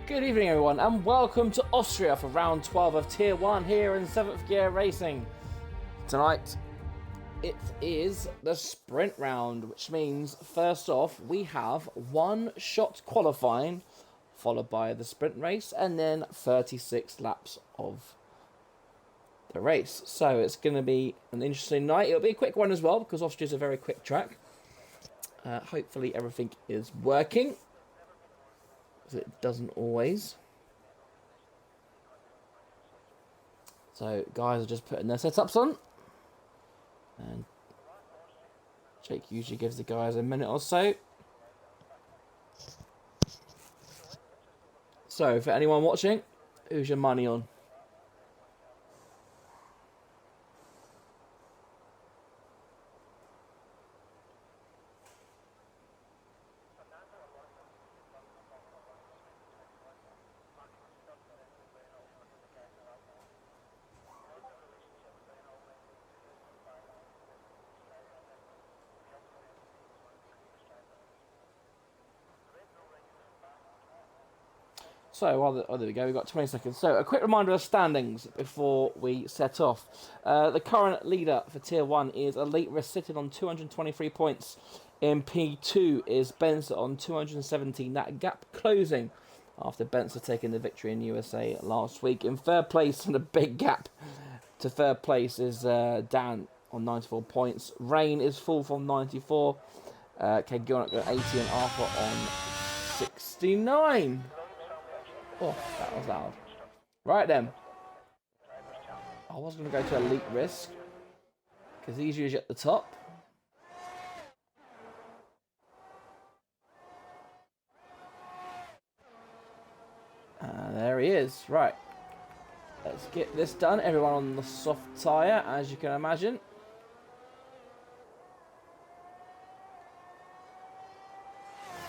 Good evening everyone and welcome to Austria for round 12 of Tier 1 here in 7th Gear Racing. Tonight it is the sprint round, which means first off we have one shot qualifying followed by the sprint race and then 36 laps of the race. So it's going to be an interesting night. It'll be a quick one as well because Austria is a very quick track. Hopefully everything is working. It doesn't always. So guys are just putting their setups on, and Jake usually gives the guys a minute or so. So for anyone watching, who's your money on? So, there we go, we've got 20 seconds. So, a quick reminder of standings before we set off. The current leader for Tier 1 is Elite Risk, sitting on 223 points. In P2 is Benza on 217. That gap closing after Benza taking the victory in USA last week. In third place, and a big gap to third place, is Dan on 94 points. Rain is full from 94. Ken Gilnock got 80 and Arthur on 69. Oh, that was loud. Right then. I was going to go to Elite Risk, because he's usually at the top. There he is. Right. Let's get this done. Everyone on the soft tyre, as you can imagine.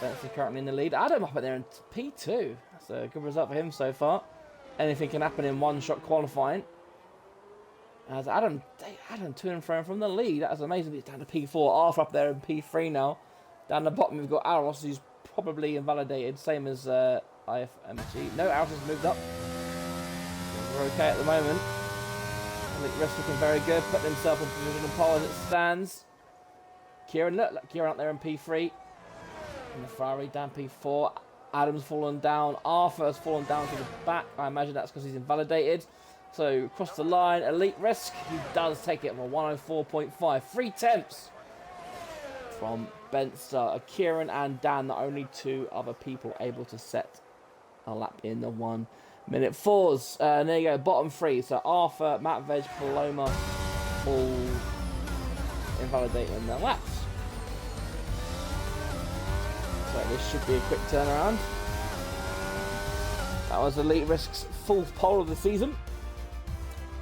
Benson currently in the lead. Adam up there in P2. That's a good result for him so far. Anything can happen in one-shot qualifying. As Adam to and fro from the lead. That's amazing. He's down to P4. Arthur up there in P3 now. Down the bottom we've got Aros, who's probably invalidated. Same as IFMG. No, Aros has moved up. We're okay at the moment. I think Risk looking very good. Putting himself in position and pole as it stands. Kieran, look, Kieran up there in P3. And the Ferrari down P4. Adam's fallen down. Arthur has fallen down to the back. I imagine that's because he's invalidated. So across the line, Elite Risk. He does take it for 104.5. 3 tenths from Benster, Kieran and Dan. The only two other people able to set a lap in the 1 minute fours. And there you go, bottom three. So Arthur, Matt Veg, Paloma, all invalidating their laps. So this should be a quick turnaround. That was Elite Risk's fourth pole of the season.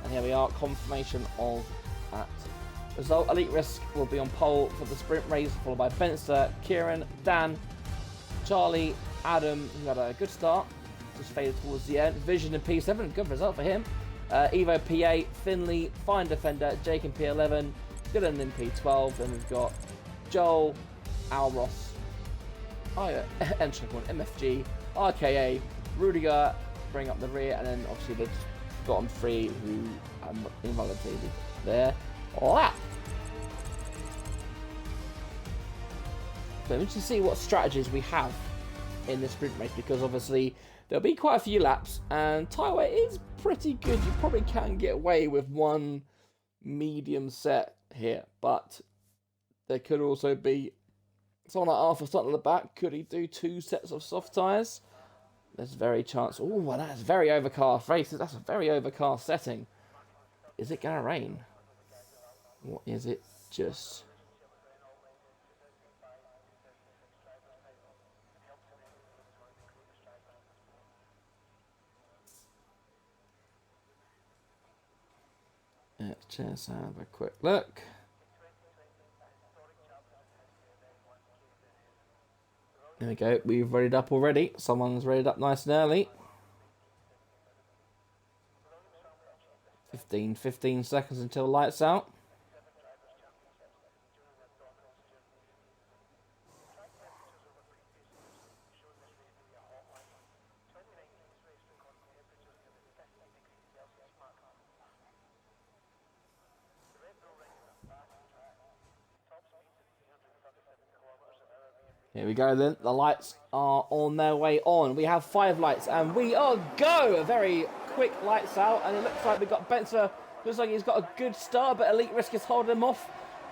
And here we are, confirmation of that result. Elite Risk will be on pole for the sprint race, followed by Benster, Kieran, Dan, Charlie, Adam, who had a good start, just faded towards the end. Vision in P7, good result for him. Evo P8, Finley, Fine Defender, Jake in P11, Dylan in P12. Then we've got Joel, Alros, MFG, RKA, Rudiger bring up the rear, and then obviously the bottom three who invalidated their lap. So I'm interested to see what strategies we have in the sprint race, because obviously there'll be quite a few laps and tyre wear is pretty good. You probably can get away with one medium set here, but there could also be someone like Arthur starting at the back. Could he do 2 sets of soft tyres? There's very chance. Oh, that's very overcast races. That's a very overcast setting. Is it going to rain? What is it? Just... Let's just have a quick look. There we go, we've readied up already. Someone's readied up nice and early. 15 seconds until lights out. Here we go then. The lights are on their way on. We have 5 lights and we are go! A very quick lights out, and it looks like we've got Benzer. Looks like he's got a good start, but Elite Risk is holding him off.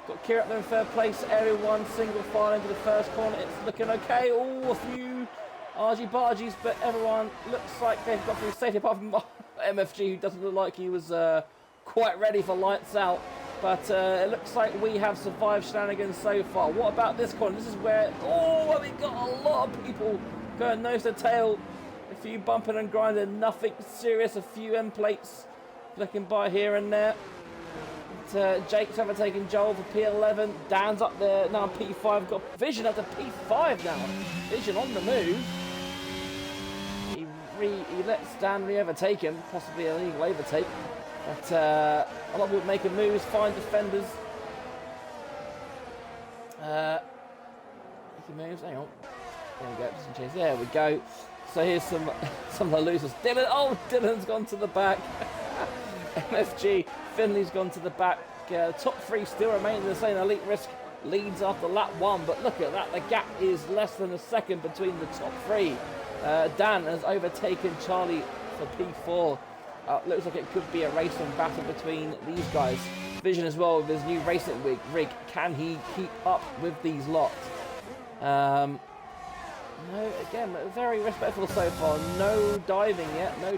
Got Kieran up there in third place. Area 1 single file into the first corner. It's looking okay. Oh, a few argy-bargies, but everyone looks like they've got through safety, apart from MFG, who doesn't look like he was quite ready for lights out. But it looks like we have survived shenanigans so far. What about this corner? This is where, oh, we've got a lot of people going nose to tail. A few bumping and grinding, nothing serious. A few end plates flicking by here and there. But, Jake's overtaking Joel for P11. Dan's up there now, P5. Got Vision up to P5 now. Vision on the move. He lets Dan re-overtake him, possibly a legal overtake. But a lot of people making moves, find defenders. Making moves, hang on. There we go, some chase. There we go. So here's some of the losers. Dylan, oh, Dylan's gone to the back. MFG, Finley's gone to the back. Top 3 still remain the same. Elite Risk leads after lap 1, but look at that. The gap is less than a second between the top 3. Dan has overtaken Charlie for P4. Looks like it could be a racing battle between these guys. Vision as well with his new racing rig. Can he keep up with these lots? No, again, very respectful so far. No diving yet. No,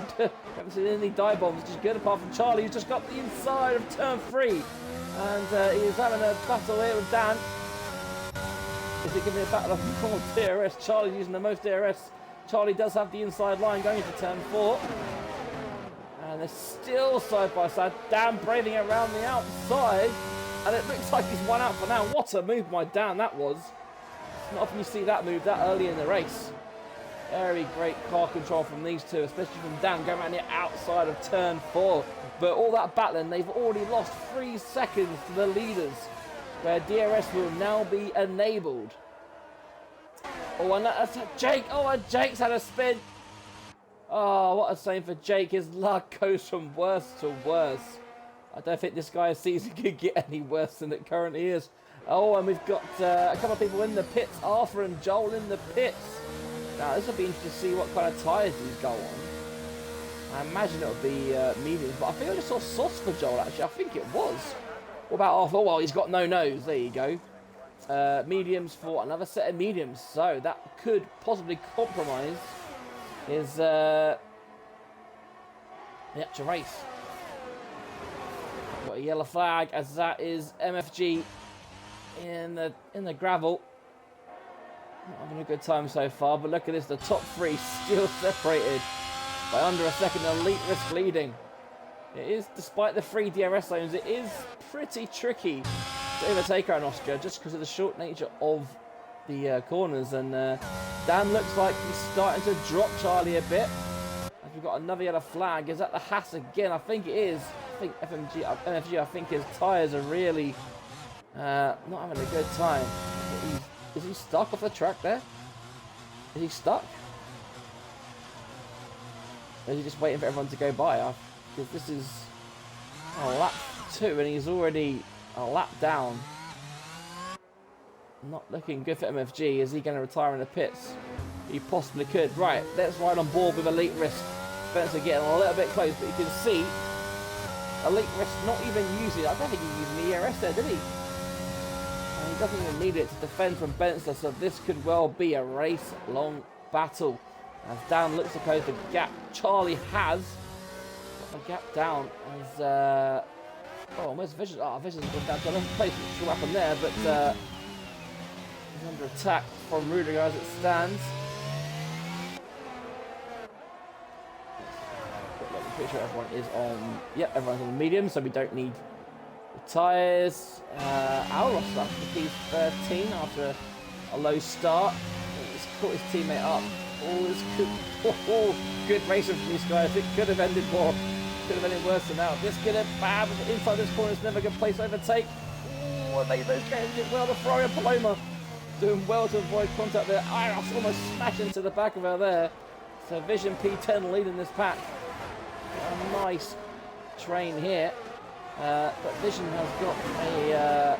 haven't seen any dive bombs. Just good apart from Charlie, who's just got the inside of turn 3. And he is having a battle here with Dan. Is it giving a battle of more DRS? Charlie's using the most DRS. Charlie does have the inside line going into turn 4. And they're still side by side. Dan braving around the outside. And it looks like he's one out for now. What a move by Dan that was. It's not often you see that move that early in the race. Very great car control from these two, especially from Dan going around the outside of turn 4. But all that battling, they've already lost 3 seconds to the leaders, where DRS will now be enabled. Oh, and that's Jake. Oh, and Jake's had a spin. Oh, what a shame for Jake. His luck goes from worse to worse. I don't think this guy's season could get any worse than it currently is. Oh, and we've got a couple of people in the pits. Arthur and Joel in the pits. Now, this will be interesting to see what kind of tyres these go on. I imagine it'll be mediums, but I think I just saw softs for Joel, actually. I think it was. What about Arthur? Well, he's got no nose. There you go. Mediums for another set of mediums. So that could possibly compromise his the actual race. Got a yellow flag, as that is MFG in the gravel. Not having a good time so far, but look at this, the top 3 still separated by under a second. Elite Risk leading. It is, despite the 3 DRS zones, it is pretty tricky to overtake her in Austria just because of the short nature of the corners. And Dan looks like he's starting to drop Charlie a bit. As we've got another yellow flag. Is that the Haas again? I think it is. I think MFG, I think his tyres are really not having a good time. Is he stuck off the track there? Is he stuck? Or is he just waiting for everyone to go by? Because this is lap 2 and he's already a lap down. Not looking good for MFG. Is he going to retire in the pits? He possibly could. Right, let's ride on board with Elite Risk. Spencer getting a little bit close, but you can see Elite Risk not even using, I don't think he used the ERS there, did he? And he doesn't even need it to defend from Benzer, so this could well be a race-long battle. As Dan looks to close the gap, Charlie has got the gap down. As oh, where's Vision? Oh, Vision's gone down to another place. Not sure what happened there, but he's under attack from Rudiger as it stands. I'm pretty sure everyone is on. Yep, everyone's on medium, so we don't need the tyres. Alros up to P13 after a low start. He's caught his teammate up. Oh, this could, good racing from these guys. It could have ended more. Could have ended worse than that. This could have bad. Inside this corner is never a good place to overtake. Oh, those guys did well. The Ferrari and Paloma doing well to avoid contact there. Alros almost smashed into the back of her there. So Vision P10 leading this pack. A nice train here, but Vision has got a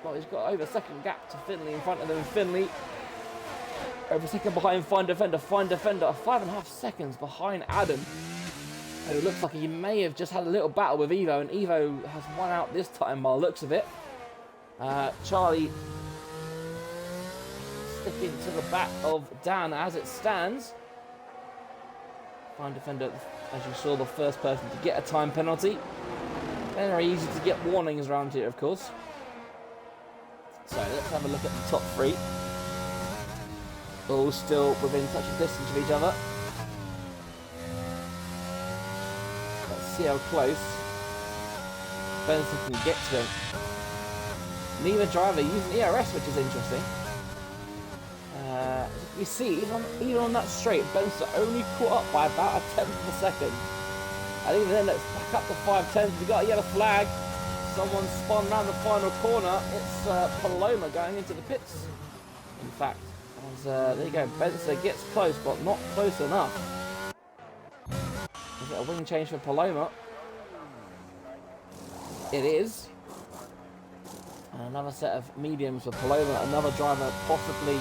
well, he's got over a second gap to Finley in front of them. Finley Over a second behind Fine Defender. Fine Defender 5.5 seconds behind Adam. It looks like he may have just had a little battle with Evo, and Evo has won out this time by the looks of it. Charlie sticking to the back of Dan as it stands. Fine Defender, as you saw, the first person to get a time penalty. Very easy to get warnings around here, of course. So let's have a look at the top three. All still within touching distance of each other. Let's see how close Benson can get to him. Neither driver using ERS, which is interesting. You see, even on that straight, Benson only caught up by about 1/10 of a second. And even then, let's back up to 5/10. We got a yellow flag. Someone spun around the final corner. It's Paloma going into the pits. In fact, as, there you go. Benson gets close, but not close enough. Is it a wing change for Paloma? It is. And another set of mediums for Paloma. Another driver possibly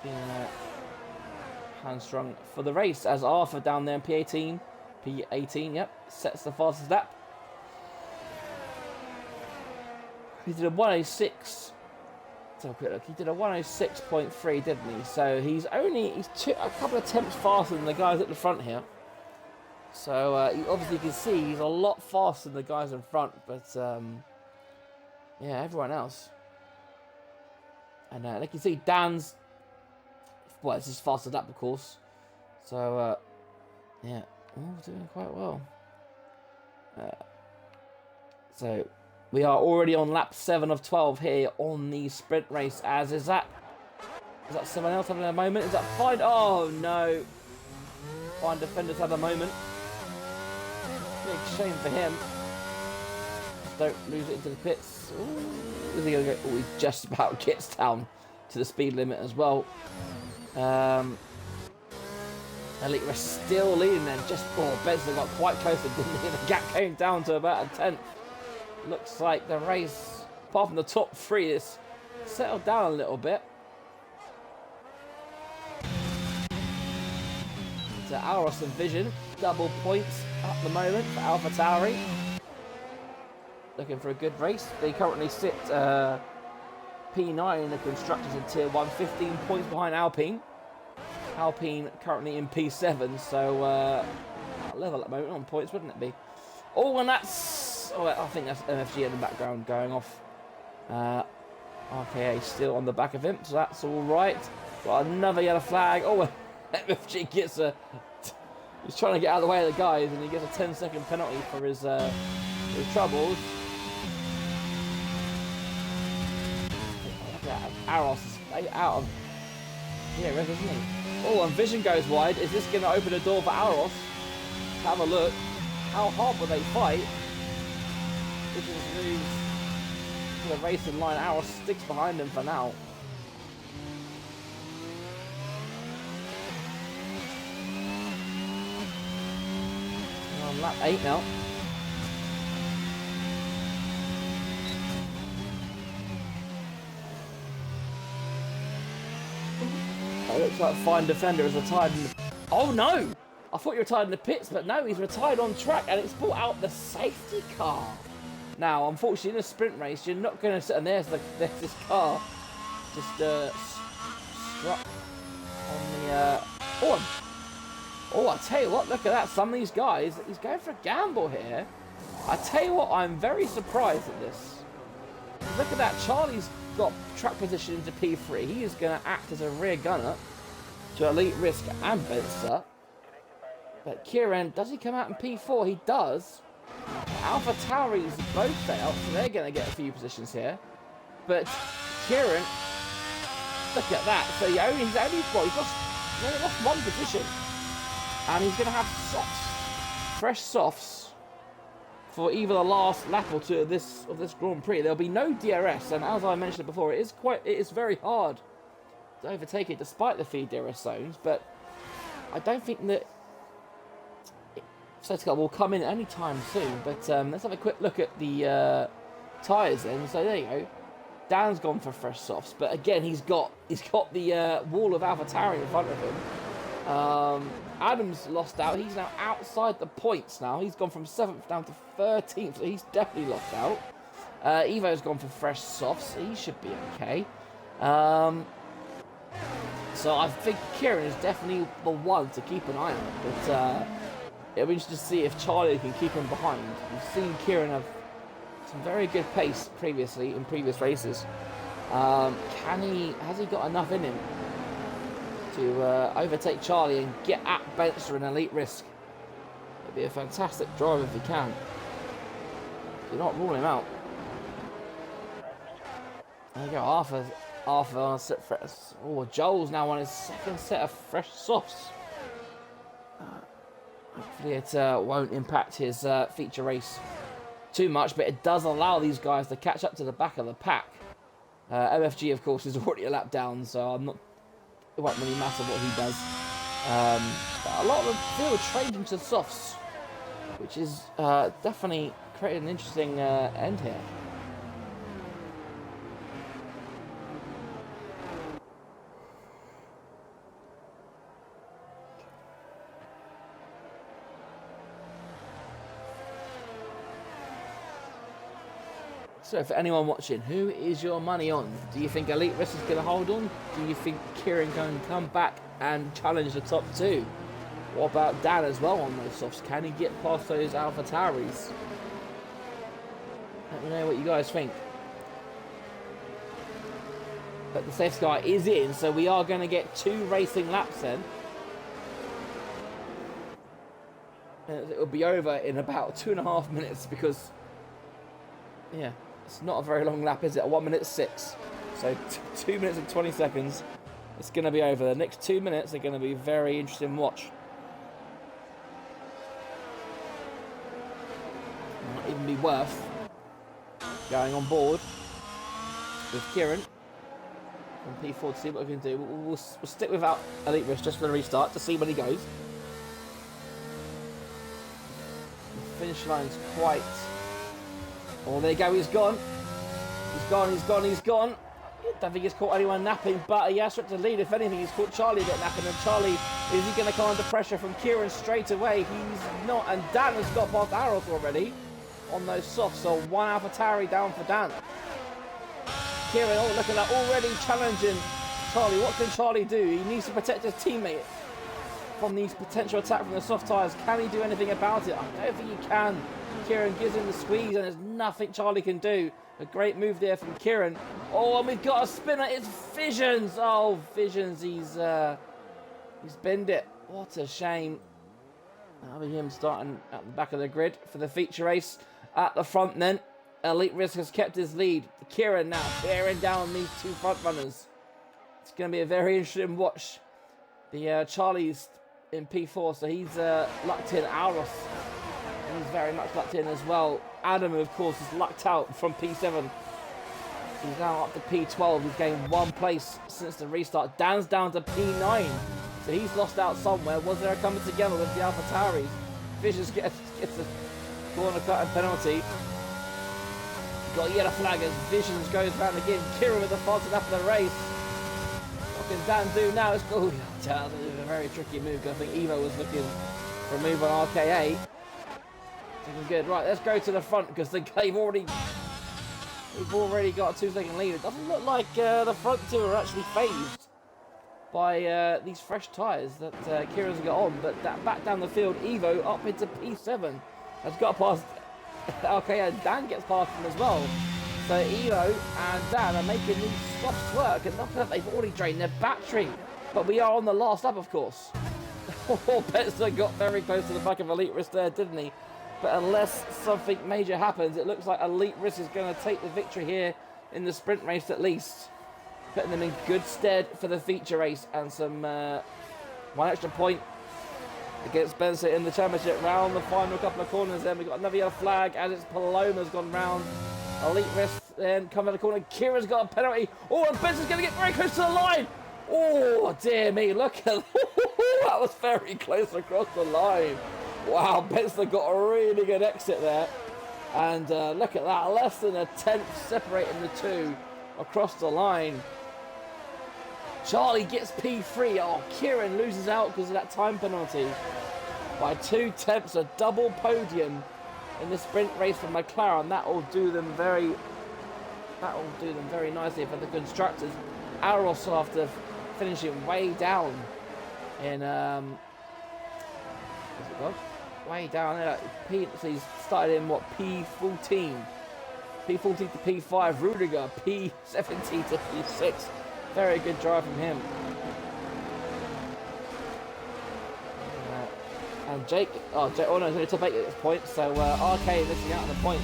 being hamstrung for the race, as Arthur down there in P18, yep, sets the fastest lap. He did a 106. Let's have a quick look. He did a 106.3, didn't he? So he's a couple of attempts faster than the guys at the front here. So obviously you can see he's a lot faster than the guys in front, but yeah, everyone else. And like you see, Dan's, well, it's his fastest lap, of course. So yeah, all doing quite well. So we are already on lap 7 of 12 here on the sprint race. As is that someone else having a moment? Is that Fine? Oh no, Fine Defender's had a moment. Big shame for him. Don't lose it into the pits. Ooh, is he gonna go? Oh, he just about gets down to the speed limit as well. Elite was still leading then. Just Benson got quite close, didn't he? The gap came down to about 1/10. Looks like the race, apart from the top three, is settled down a little bit. So Alros and Vision, double points at the moment for AlphaTauri. Looking for a good race. They currently sit P9 in the Constructors in Tier 1, 15 points behind Alpine. Alpine currently in P7, so level at the moment on points, wouldn't it be? Oh, and that's... Oh, I think that's MFG in the background going off. RKA still on the back of him, so that's all right. Got another yellow flag. Oh, MFG gets a... He's trying to get out of the way of the guys, and he gets a 10-second penalty for his troubles. Look at Aros out of here, isn't he? Oh, and Vision goes wide. Is this going to open the door for Aros? Have a look. How hard will they fight? Vision moves to the racing line. Aros sticks behind him for now. On lap 8 now. It looks like Fine Defender is retired in the... Oh no! I thought you retired in the pits, but no, he's retired on track, and it's brought out the safety car. Now, unfortunately, in a sprint race, you're not going to sit, and there's this car just struck on the... Oh, I tell you what, look at that. Some of these guys, he's going for a gamble here. I tell you what, I'm very surprised at this. Look at that. Charlie's got track position into P3. He is going to act as a rear gunner to Elite Risk and Benster. But Kieran, does he come out in P4? He does. AlphaTauri's both failed, so they're going to get a few positions here. But Kieran, look at that. So he's only lost one position. And he's going to have softs, fresh softs, for either the last lap or two of this Grand Prix. There'll be no DRS, and as I mentioned before, it is very hard to overtake it despite the feed DRS zones. But I don't think that safety car will come in anytime soon. But let's have a quick look at the tyres then. So there you go. Dan's gone for fresh softs, but again, he's got the wall of AlphaTauri in front of him. Adam's lost out. He's now outside the points now. He's gone from 7th down to 13th, so he's definitely lost out. Evo's gone for fresh softs. He should be okay. So I think Kieran is definitely the one to keep an eye on. But it'll be interesting to see if Charlie can keep him behind. We've seen Kieran have some very good pace previously in previous races. Has he got enough in him to overtake Charlie and get at Benster in elite risk? It'd be a fantastic drive if he can. Do not rule him out. There you go, Arthur on a set fresh. Oh, Joel's now on his second set of fresh softs. Hopefully it won't impact his feature race too much, but it does allow these guys to catch up to the back of the pack. MFG, of course, is already a lap down, so it won't really matter what he does. But a lot of the field changing to softs, which is definitely creating an interesting end here. So for anyone watching, who is your money on? Do you think Elite Risk is going to hold on? Do you think Kieran can come back and challenge the top two? What about Dan as well on those softs? Can he get past those AlphaTauris? Let me know what you guys think. But the safety car is in, so we are going to get 2 racing laps then. And it will be over in about 2.5 minutes because, yeah, it's not a very long lap, is it? 1 minute 6. So 2 minutes and 20 seconds. It's going to be over. The next 2 minutes are going to be very interesting to watch. Might even be worth going on board with Kieran from P4 to see what we can do. We'll stick without Elite Risk just for the restart to see when he goes. The finish line's quite... Oh, there you go, he's gone. He's gone. I don't think he's caught anyone napping, but he has to lead. If anything, he's caught Charlie a bit napping, and Charlie, is he going to come under pressure from Kieran straight away? He's not, and Dan has got past Arrows already on those softs, so 1 AlphaTauri down for Dan. Kieran, oh, look at that, already challenging Charlie. What can Charlie do? He needs to protect his teammate from these potential attack from the soft tyres. Can he do anything about it? I don't think he can. Kieran gives him the squeeze, and there's nothing Charlie can do. A great move there from Kieran. Oh, and we've got a spinner. It's Visions. Oh, Visions. He's binned it. What a shame. That'll be him starting at the back of the grid for the feature race. At the front then, Elite Risk has kept his lead. Kieran now bearing down these 2 front runners. It's going to be a very interesting watch. The Charlie's in P4, so he's lucked in. Auros, he's very much lucked in as well. Adam, of course, is lucked out from P7. He's now up to P12. He's gained 1 place since the restart. Dan's down to P9, so he's lost out somewhere. Was there a coming together with the AlphaTauris? Visions gets a corner cut and penalty. Got a yellow flag as Visions goes round again. Kieran with the fastest lap of the race. What can Dan do now? It's cool. That was a very tricky move. I think Evo was looking for a move on RK8. Looking good. Right, let's go to the front because we've already got a 2-second lead. It doesn't look like the front 2 are actually phased by these fresh tyres that Kieran's got on. But that back down the field, Evo up into P7 has got past RK8. Dan gets past him as well. So Evo and Dan are making these softs work, and look at that, they've already drained their battery. But we are on the last lap, of course. Oh, Betzer got very close to the back of Elite Risk there, didn't he? But unless something major happens, it looks like Elite Risk is going to take the victory here in the sprint race at least. Putting them in good stead for the feature race and some 1 extra point against Spencer in the championship round. The final couple of corners then, we've got another yellow flag as it's Paloma's gone round. Elite Risk then coming out the corner. Kieran's got a penalty. Oh, and Spencer's going to get very close to the line. Oh, dear me, look at that. That was very close across the line. Wow, Benson got a really good exit there. And look at that, less than a tenth separating the two. across the line. Charlie gets P3. Oh, Kieran loses out because of that time penalty. By 2/10, a double podium in the sprint race for McLaren. That will do them very nicely for the constructors. Aros will have to finish it way down in what's it called? Way down there. So he's started in what, P14. P14 to P5. Rudiger P17 to P6. Very good drive from him. And Jake, oh no, he's only top 8 at this point, so RK missing out on the point.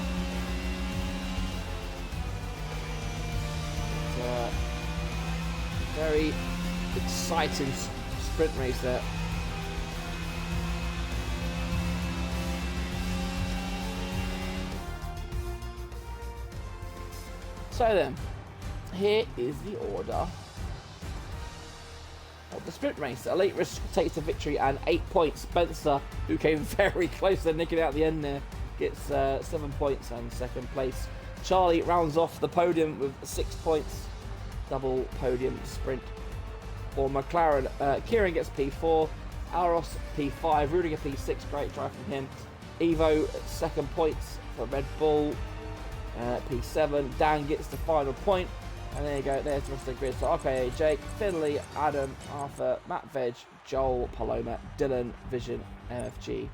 It's a very exciting sprint race there. So then, here is the order of the sprint race. Elite Risk takes the victory and 8 points. Spencer, who came very close to nicking out the end there, gets 7 points and second place. Charlie rounds off the podium with 6 points. Double podium sprint for McLaren. Kieran gets P4. Aros P5. Rudiger P6. Great drive from him. Evo second points for Red Bull. P7. Dan gets the final point. And there you go, there's the rest of the grid. So, okay, Jake, Finley, Adam, Arthur, Matt Veg, Joel, Paloma, Dylan, Vision, MFG.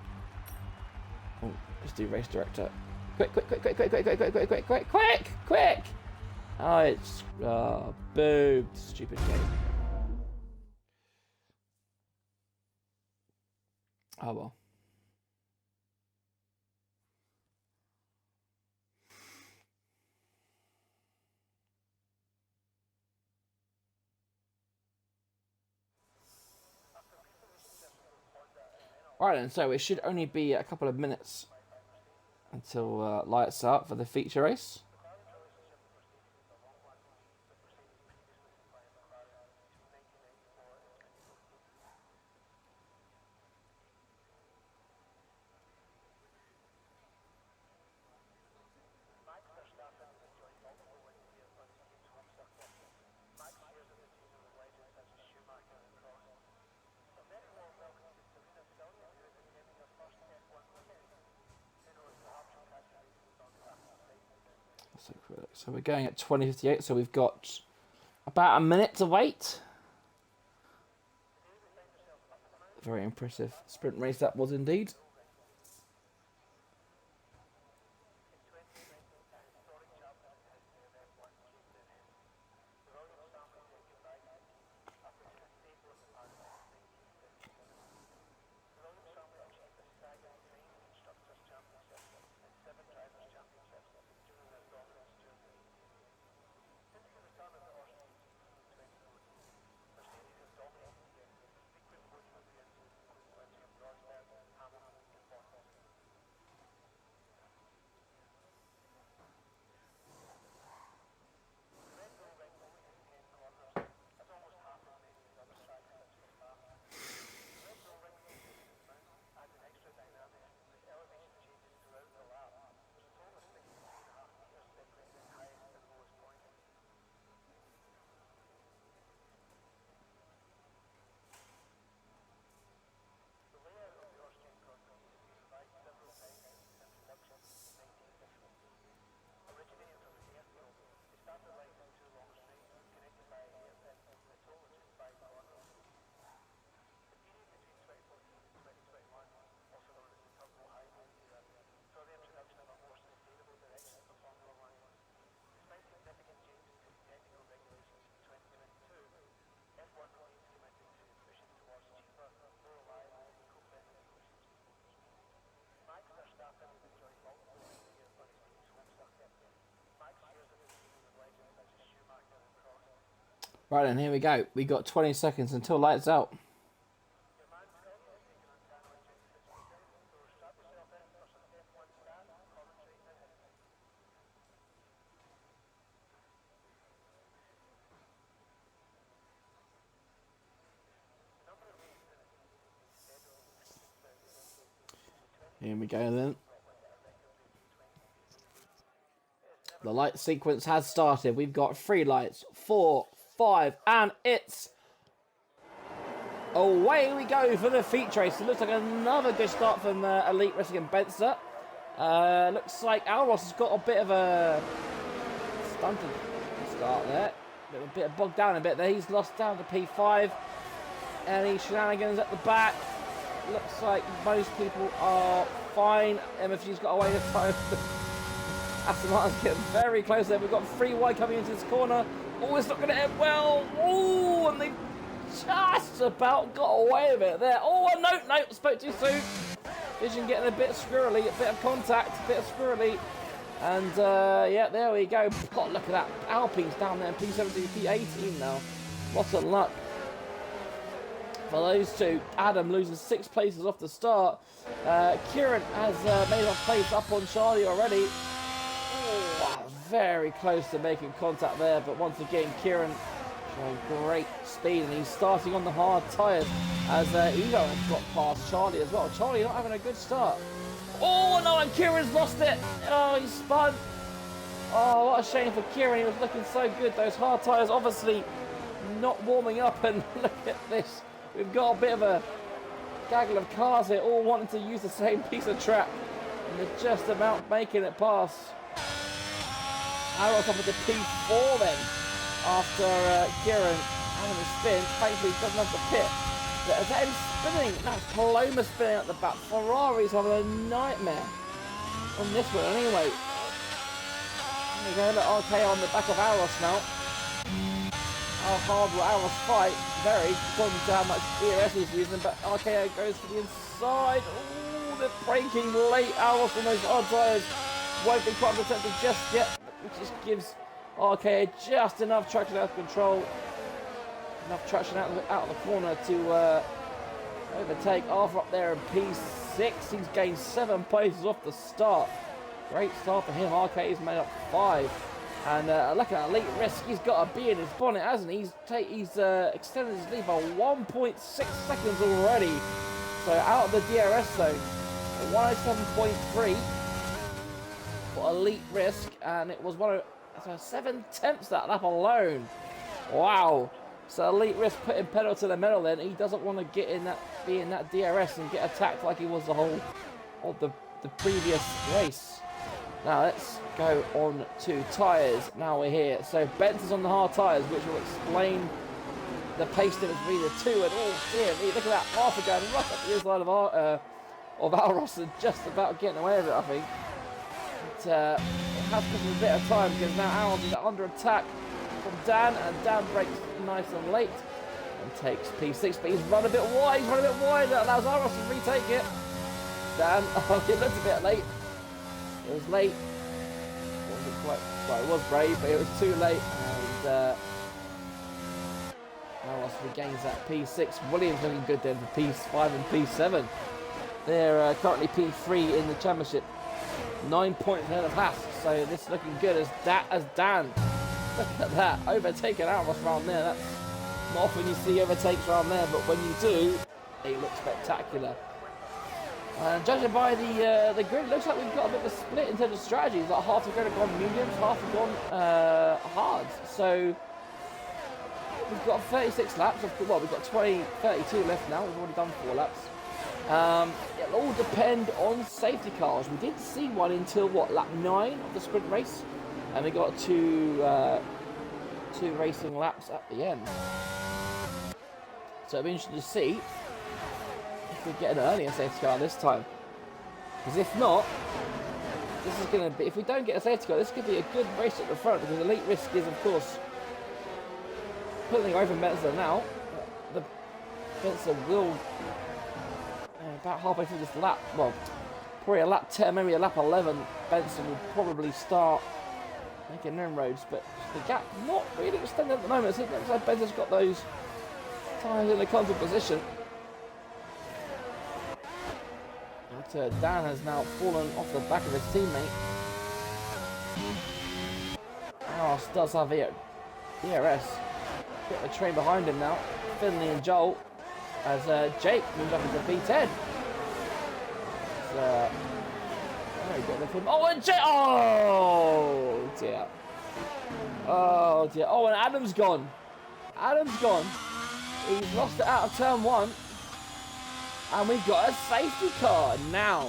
Oh, let's do race director. Quick! Oh, it's, boo, stupid game. Oh, well. Right then, so it should only be a couple of minutes until lights out for the feature race. So we're going at 20:58, so we've got about a minute to wait. Very impressive sprint race that was indeed. Right then, here we go. We got 20 seconds until lights out. Here we go then. The light sequence has started. We've got 3 lights, 4, 5, and it's away we go for the feature race. It looks like another good start from Elite Risk and Benzer. Looks like Alros has got a bit of a stunted start there. A bit bogged down a bit there. He's lost down to P5. Any shenanigans at the back? Looks like most people are fine. MFG's got away this time. Aston Martin's getting very close there. We've got 3 wide coming into this corner. Oh, it's not going to end well. Oh, and they just about got away with it there. Oh, no, spoke too soon. Vision getting a bit squirrely, a bit of contact, a bit of squirrely. And, yeah, there we go. God, look at that. Alpine's down there in P17, P18 now. Lots of luck for those two. Adam loses 6 places off the start. Kieran has made a place up on Charlie already. Oh, very close to making contact there, but once again, Kieran showing great speed, and he's starting on the hard tyres as Evo has got past Charlie as well. Charlie not having a good start. Oh no, and Kieran's lost it. Oh, he spun. Oh, what a shame for Kieran. He was looking so good. Those hard tyres obviously not warming up, and look at this. We've got a bit of a gaggle of cars here, all wanting to use the same piece of track, and they're just about making it past. Arrows up at the P4 then, after Kieran having a spin. Thankfully he doesn't have to pit. But is that him spinning? That's Paloma spinning at the back. Ferrari's having a nightmare on this one anyway. There we go, look, okay, on the back of Arrows now. How hard will Arrows fight? Very, according to how much DRS he's using, but RKO goes for the inside. Oh, they're breaking late. Arrows on those hard tyres won't be quite protected just yet, which just gives RKO just enough traction out of control. Enough traction out of the corner to overtake Arthur up there in P6. He's gained 7 places off the start. Great start for him. RKO's made up 5. And look at Elite Risk. He's got a bee in his bonnet, hasn't he? He's extended his lead by 1.6 seconds already. So out of the DRS zone, 107.3 for Elite Risk, and it was 7/10 that lap alone. Wow. So Elite Risk putting pedal to the metal then. He doesn't want to be in that DRS and get attacked like he was the whole of the previous race. Now let's go on to tyres. Now we're here. So Benson's on the hard tyres, which will explain the pace difference between the two. And oh dear me, look at that. Arthur going right up the inside of Alros and just about getting away with it, I think. But it has given him a bit of time because now Alros is under attack from Dan, and Dan breaks nice and late and takes P6, but he's run a bit wide. That allows Alros to retake it. Dan, oh, it looked a bit late. It was late. It wasn't quite, well, it was brave, but it was too late. And Alros regains that P6. Williams looking good then for P5 and P7. They're currently P3 in the championship. 9 points ahead of Haas, so this is looking good as Dan. Look at that, overtaking Alros round there. That's not often you see overtakes round there, but when you do, they look spectacular. And judging by the grid, it looks like we've got a bit of a split in terms of strategies. Like half the grid have gone mediums, half have gone hards. So we've got 36 laps. Well, we've got 32 left now. We've already done 4 laps. It'll all depend on safety cars. We didn't see one until lap 9 of the sprint race, and we got two racing laps at the end. So it'll be interesting to see if we get an earlier safety car this time. Because if not, this is going to be, if we don't get a safety car, this could be a good race at the front, because Elite Risk is, of course, pulling away from Benson now. The Benson will, about halfway through this lap, well, probably a lap 10, maybe a lap 11, Benson will probably start making inroads, but the gap not really extended at the moment. It looks like Benson's got those tyres in a comfortable position. But Dan has now fallen off the back of his teammate. Arros does have DRS. Got the train behind him now. Finley and Joel as Jake moves up into P10. Very good of him. Oh, and oh dear. Oh dear. Oh, and Adam's gone. Adam's gone. He's lost it out of turn 1. And we've got a safety car now.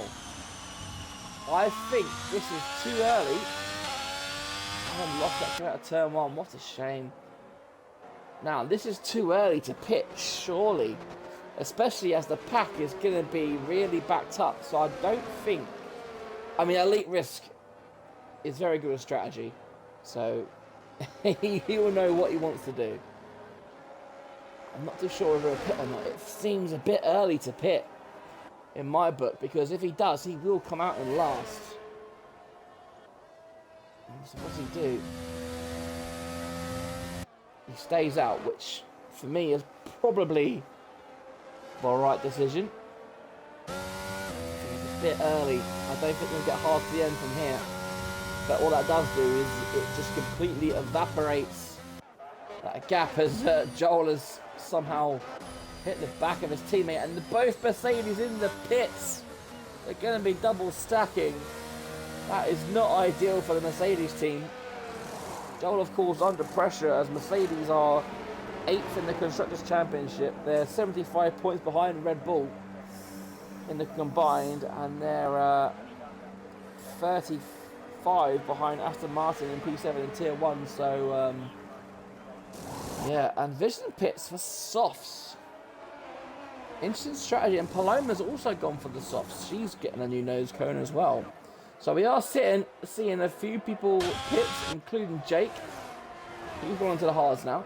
I think this is too early. Adam lost that out of turn 1. What a shame. Now, this is too early to pit, surely. Especially as the pack is going to be really backed up. So I don't think... I mean, Elite Risk is very good at strategy. So he will know what he wants to do. I'm not too sure whether he'll pit or not. It seems a bit early to pit in my book. Because if he does, he will come out and last. So what's he do? He stays out, which for me is probably the right decision. I think it's a bit early. I don't think we'll get hard to the end from here. But what that does do is it just completely evaporates that gap as Joel has somehow hit the back of his teammate. And both Mercedes in the pits. They're going to be double stacking. That is not ideal for the Mercedes team. Joel, of course, under pressure as Mercedes are 8th in the Constructors' Championship. They're 75 points behind Red Bull in the combined, and they're 35 behind Aston Martin in P7 in Tier 1. So, yeah, and vision pits for softs. Interesting strategy, and Paloma's also gone for the softs. She's getting a new nose cone as well. So we are seeing a few people pits, including Jake. He's gone into the hards now.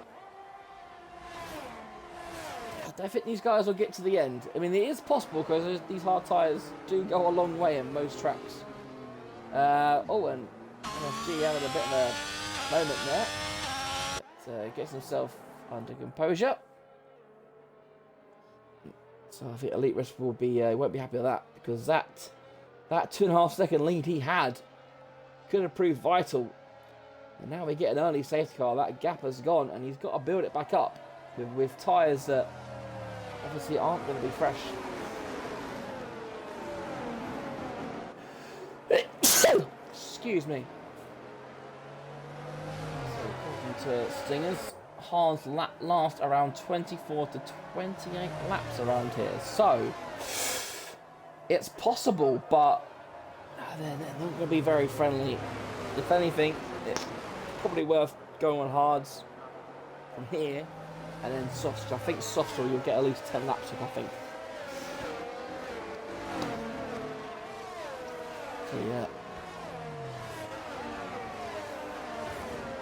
I don't think these guys will get to the end. I mean, it is possible because these hard tyres do go a long way in most tracks. Oh, and MFG having a bit of a moment there. But, gets himself under composure. So I think Elite Risk will be won't be happy with that, because that 2.5 second lead he had could have proved vital. And now we get an early safety car. That gap has gone, and he's got to build it back up with tyres that obviously aren't going to be fresh. Excuse me. So according to Stingers, Haas last around 24 to 28 laps around here. So it's possible, but they're not going to be very friendly. If anything, it's probably worth going on hards from here, and then softs. I think softs you'll get at least 10 laps up, I think. So yeah.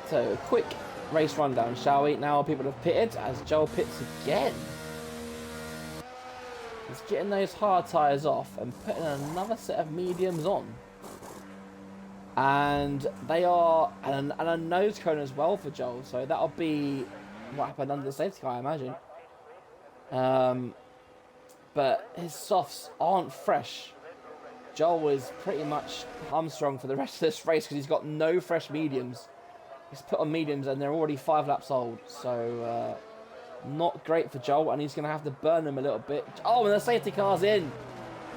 So a quick race rundown, shall we? Now people have pitted as Joel pits again. He's getting those hard tyres off and putting another set of mediums on. And they are, and a nose cone as well for Joel. So that'll be what happened under the safety car, I imagine. But his softs aren't fresh. Joel is pretty much hamstrung for the rest of this race because he's got no fresh mediums. He's put on mediums and they're already 5 laps old. So not great for Joel, and he's going to have to burn them a little bit. Oh, and the safety car's in.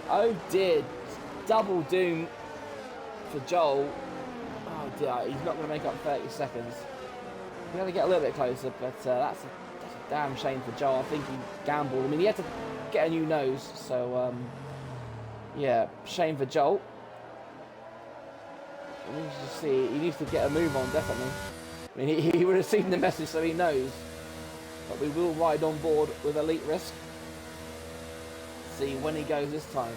Oh dear. Double doom for Joel. Oh dear, he's not going to make up 30 seconds. We're going to get a little bit closer, but that's a damn shame for Joel. I think he gambled. I mean, he had to get a new nose, so yeah, shame for Joel. He needs to get a move on, definitely. I mean, he would have seen the message, so he knows. But we will ride on board with Elite Risk. See when he goes this time.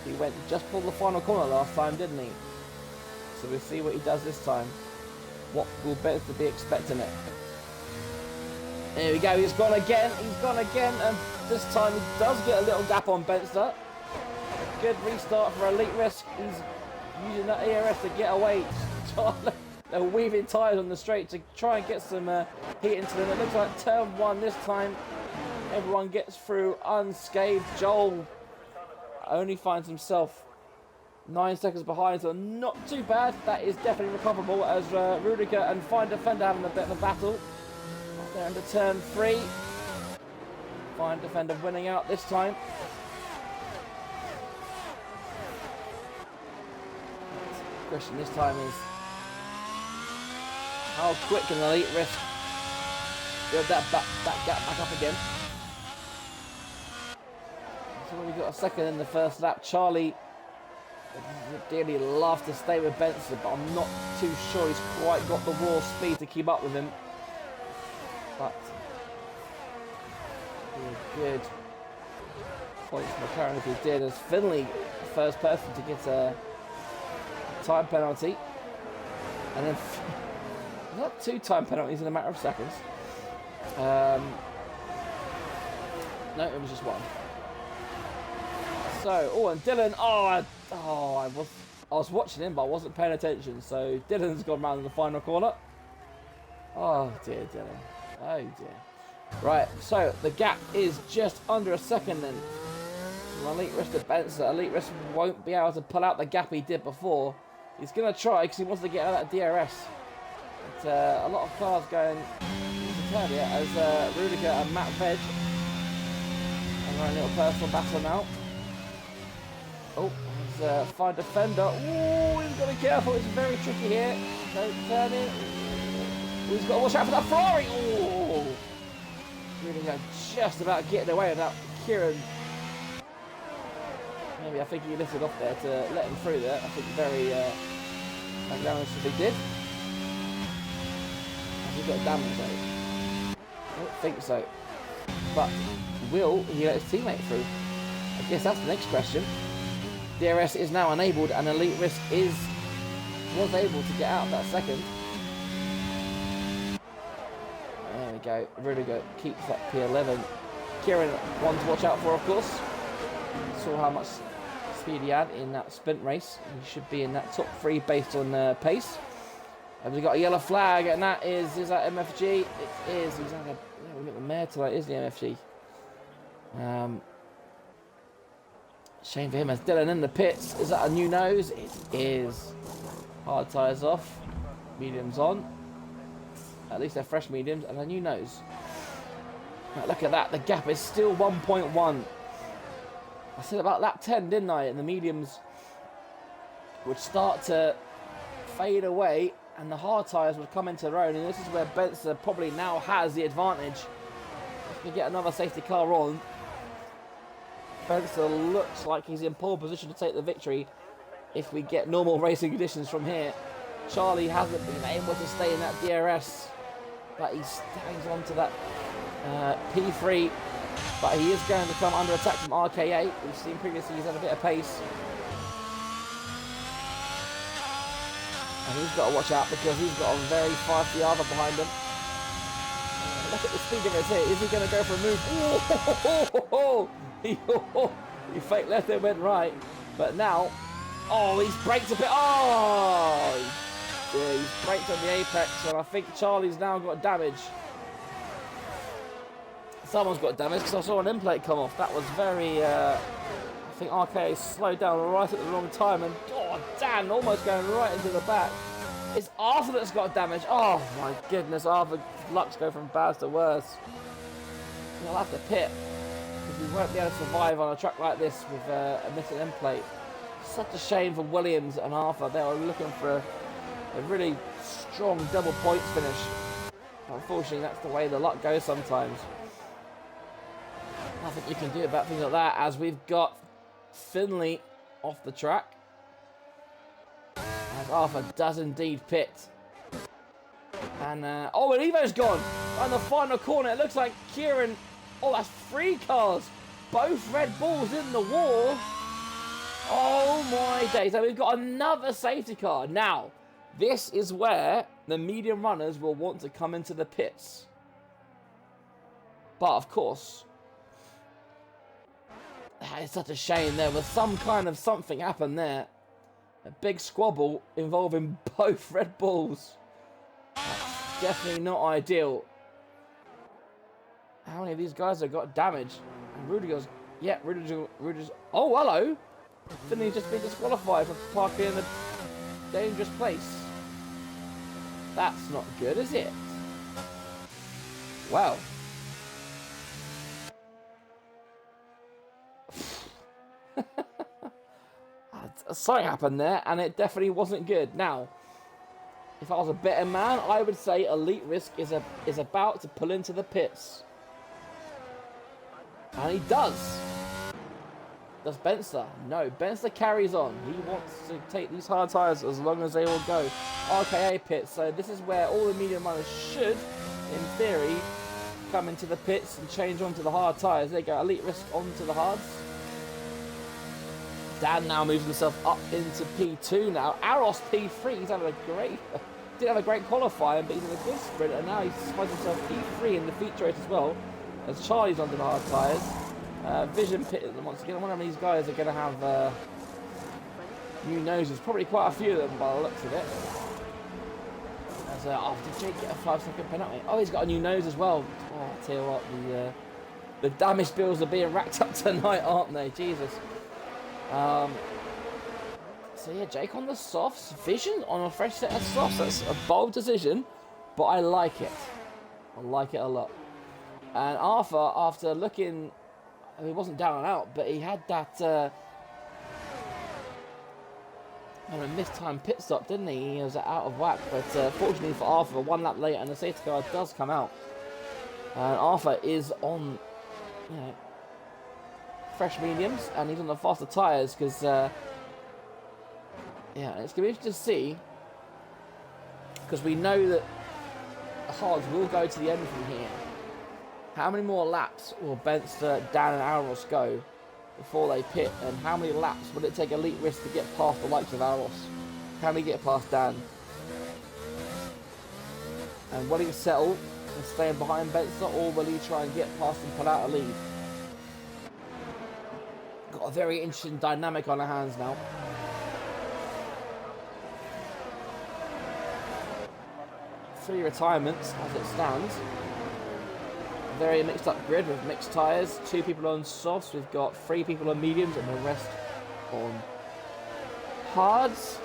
He went just for the final corner last time, didn't he? So we'll see what he does this time. What will better to be expecting it. There we go, he's gone again, and this time he does get a little gap on Benster. Good restart for Elite Risk. He's using that ERS to get away. They're weaving tyres on the straight to try and get some heat into them. It looks like turn 1 this time. Everyone gets through unscathed. Joel only finds himself 9 seconds behind, so not too bad. That is definitely recoverable as Rudiger and Fine Defender having a bit of a battle. They're into turn 3. Fine Defender winning out this time. question this time is, how quick can Elite Risk build that gap back up again? He's already got a second in the first lap. Charlie would dearly love to stay with Benson, but I'm not too sure he's quite got the raw speed to keep up with him. But good points for McLaren if he did, as Finley, the first person to get a time penalty, and then not 2 time penalties in a matter of seconds. No, it was just 1. So, and Dylan, I was watching him, but I wasn't paying attention. So Dylan's gone round in the final corner. Oh dear, Dylan. Oh dear. Right, so the gap is just under a second then. From Elite Risk to Benson. Elite Risk won't be able to pull out the gap he did before. He's going to try because he wants to get out of that DRS. But a lot of cars going into turn here as Rudiger and Matt Veg are running a little personal battle now. Oh, there's fine defender. Oh, he's got to be careful. It's very tricky here. Don't turn in. He's got to watch out for that Ferrari. Oh, Rudiger just about getting away with that. Kieran. Maybe I think he lifted off there to let him through there. I think very magnanimously did. Has he got damage though? I don't think so. But will he let his teammate through? I guess that's the next question. DRS is now enabled and Elite Risk was able to get out that second. There we go. Rudiger keeps that P11. Kieran, one to watch out for, of course. Saw how much speed he had in that sprint race. He should be in that top 3 based on pace. Have we got a yellow flag? And that is that MFG? It is. He's had a look at the mare tonight. Is the MFG? Shame for him as Dylan in the pits. Is that a new nose? It is. Hard tyres off. Mediums on. At least they're fresh mediums and a new nose. Right, look at that. The gap is still 1.1. I said about lap 10, didn't I? And the mediums would start to fade away and the hard tyres would come into their own. And this is where Benson probably now has the advantage. If we get another safety car on, Benson looks like he's in pole position to take the victory if we get normal racing conditions from here. Charlie hasn't been able to stay in that DRS, but he hangs on to that P3. But he is going to come under attack from RK8. We've seen previously he's had a bit of pace. And he's got to watch out because he's got a very feisty Arthur behind him. Look at the speed difference here. Is he going to go for a move? He faked left and went right. But now, he's braked a bit. Yeah, he's braked on the apex. And I think Charlie's now got damage. Someone's got damage because I saw an end plate come off. That was very, I think RK slowed down right at the wrong time. And, Dan, almost going right into the back. It's Arthur that's got damage. Oh, my goodness. Arthur's luck's go from bad to worse. He'll have to pit. Because we won't be able to survive on a track like this with a missing end plate. Such a shame for Williams and Arthur. They were looking for a really strong double points finish. Unfortunately, that's the way the luck goes sometimes. Nothing you can do about things like that, as we've got Finley off the track. As Arthur does indeed pit. And, and Evo's gone. On the final corner, it looks like Kieran... that's 3 cars. Both Red Bulls in the wall. Oh my days. So we've got another safety car. Now, this is where the medium runners will want to come into the pits. But, of course... it's such a shame. There was some kind of something happened there. A big squabble involving both Red Bulls. That's definitely not ideal. How many of these guys have got damage? And Rudiger's... Yeah, Rudiger's... Oh, hello! Finley's just been disqualified for parking in a dangerous place. That's not good, is it? Well... something happened there, and it definitely wasn't good. Now, if I was a better man, I would say Elite Risk is about to pull into the pits. And he does. Does Benster? No, Benster carries on. He wants to take these hard tyres as long as they will go. RKA pits, so this is where all the medium runners should, in theory, come into the pits and change onto the hard tyres. There you go, Elite Risk onto the hards. Dan now moves himself up into P2 now. Aros P3, he's having a great... didn't have a great qualifying, but he's in a good sprint, and now he finds himself P3 in the feature race as well, as Charlie's onto the hard tyres. Vision pit once again. I wonder how many of these guys are going to have new noses. Probably quite a few of them by the looks of it. As did Jake get a 5-second penalty? Oh, he's got a new nose as well. Oh, I tell you what, the damage bills are being racked up tonight, aren't they? Jesus. So yeah, Jake on the softs, Vision on a fresh set of softs. That's a bold decision, but I like it. I like it a lot. And Arthur, after looking, I mean, he wasn't down and out, but he had that a mistimed pit stop, didn't he? He was out of whack, but fortunately for Arthur, 1 lap later, and the safety car does come out. And Arthur is on, you know, fresh mediums, and he's on the faster tyres because, yeah, it's going to be interesting to see, because we know that the hards will go to the end from here. How many more laps will Benster, Dan and Aros go before they pit, and how many laps will it take Elite Risk to get past the likes of Aros? Can he get past Dan? And will he settle and stay behind Benster, or will he try and get past and pull out a lead? Got a very interesting dynamic on our hands now. Three retirements as it stands. Very mixed up grid with mixed tyres. 2 people on softs. We've got 3 people on mediums and the rest on hards.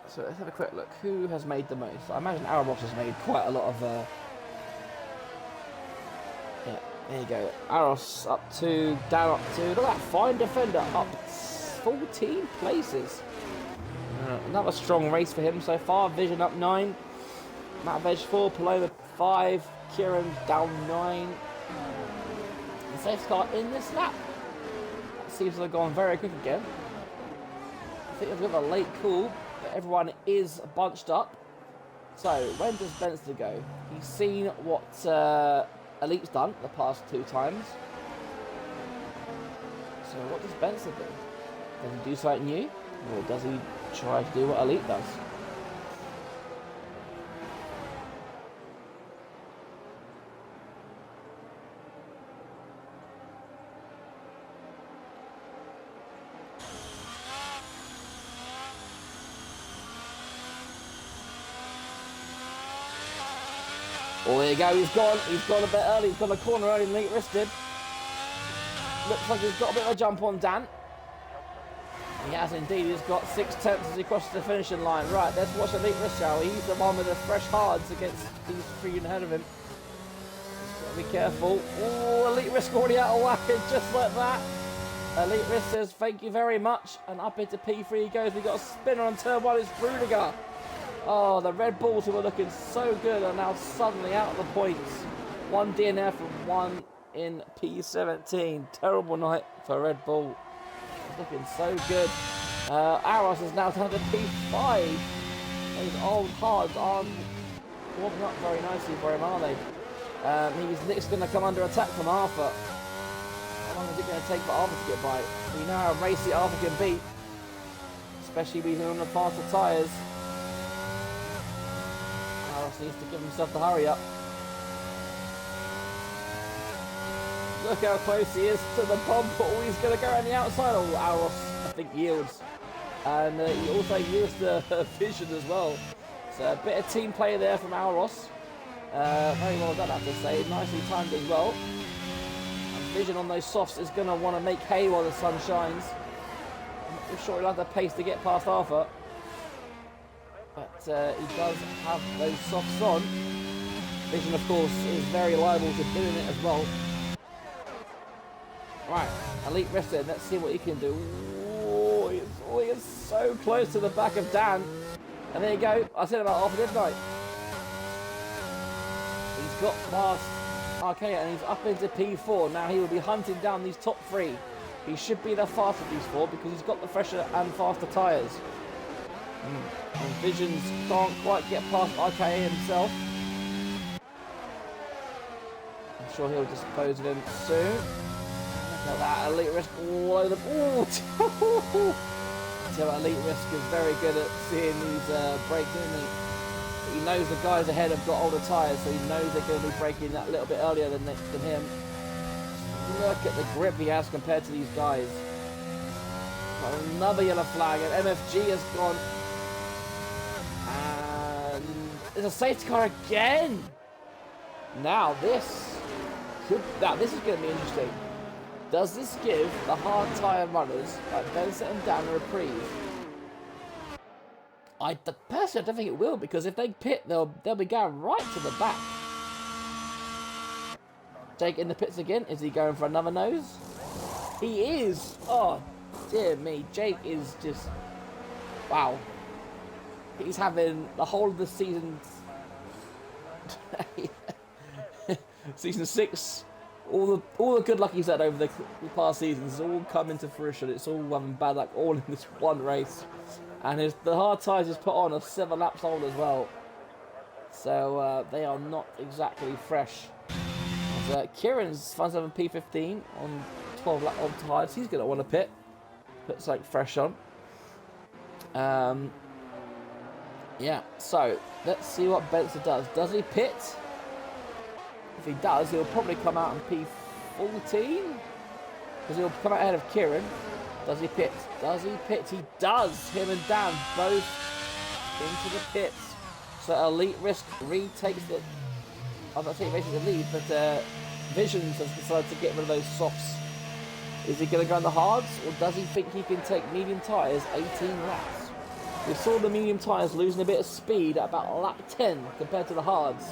So let's have a quick look. Who has made the most? I imagine Aros has made quite a lot of... yeah, there you go. Aros up 2, down up 2. Look at that fine defender up 14 places. Another strong race for him so far. Vision up 9. Matt Veg 4, Paloma 5. Kieran down 9. The safe car in this lap. That seems to have gone very quick again. I think there's a bit of a late call. Everyone is bunched up. So, when does Benster go? He's seen what Elite's done the past 2 times. So, what does Benster do? Does he do something new? Or does he try to do what Elite does? Oh, there you go, he's gone a bit early, he's got a corner early and Elite Risk did. Looks like he's got a bit of a jump on Dan. He has indeed, he's got 6 tenths as he crosses the finishing line. Right, let's watch Elite Risk, shall we? He's the one with the fresh hards against these 3 ahead of him. Just gotta be careful. Oh, Elite Risk already out of whack, just like that. Elite Risk says thank you very much, and up into P3 he goes. We've got a spinner on turn 1, it's Rudiger. Oh, the Red Bulls who were looking so good are now suddenly out of the points. 1 DNF and 1 in P17. Terrible night for Red Bull. It's looking so good. Aros is now down to P5. Those old hards aren't warming up very nicely for him, are they? He's next going to come under attack from Arthur. How long is it going to take for Arthur to get by? We know how racy Arthur can be, especially with him on the faster tyres. Aros needs to give himself the hurry up. Look how close he is to the bump. Oh, he's going to go around the outside. Oh, Aros, I think, yields. And he also yields the Vision as well. So a bit of team play there from Aros. Very well done, I have to say. Nicely timed as well. Vision on those softs is going to want to make hay while the sun shines. I'm sure he'll have the pace to get past Arthur. But he does have those softs on. Vision, of course, is very liable to doing it as well. Right, Elite Wrestling, let's see what he can do. Oh, he is so close to the back of Dan. And there you go, I said about Arthur, didn't I? He's got past RK and he's up into P4. Now he will be hunting down these top three. He should be the fastest of these four because he's got the fresher and faster tyres. And Visions can't quite get past RKA himself. I'm sure he'll dispose of him soon. Look at that, Elite Risk all over the... Ooh! So Elite Risk is very good at seeing these breaks, isn't he? He knows the guys ahead have got older tyres, so he knows they're going to be braking that little bit earlier than him. Look at the grip he has compared to these guys. Another yellow flag, and MFG has gone. And there's a safety car again. Now this is going to be interesting. Does this give the hard tyre runners like Benson and Dan a reprieve? Personally, I don't think it will, because if they pit, they'll be going right to the back. Jake in the pits again. Is he going for another nose? He is. Oh, dear me. Jake is just... Wow. He's having the whole of the season... season 6... All the good luck he's had over the past seasons has all come into fruition. It's all bad luck all in this one race. And the hard tyres he's put on are 7 laps old as well. So they are not exactly fresh. Kieran's finds him P15 on 12 lap on tyres. He's going to want to pit. Put something fresh on. Yeah, so let's see what Benson does. Does he pit? If he does, he'll probably come out in P14. Because he'll come out ahead of Kieran. Does he pit? Does he pit? He does! Him and Dan both into the pits. So Elite Risk retakes the... I'm not saying basically the lead, but Visions has decided to get rid of those softs. Is he going to go on the hards, or does he think he can take medium tyres 18 laps? We saw the medium tyres losing a bit of speed at about lap 10 compared to the hards.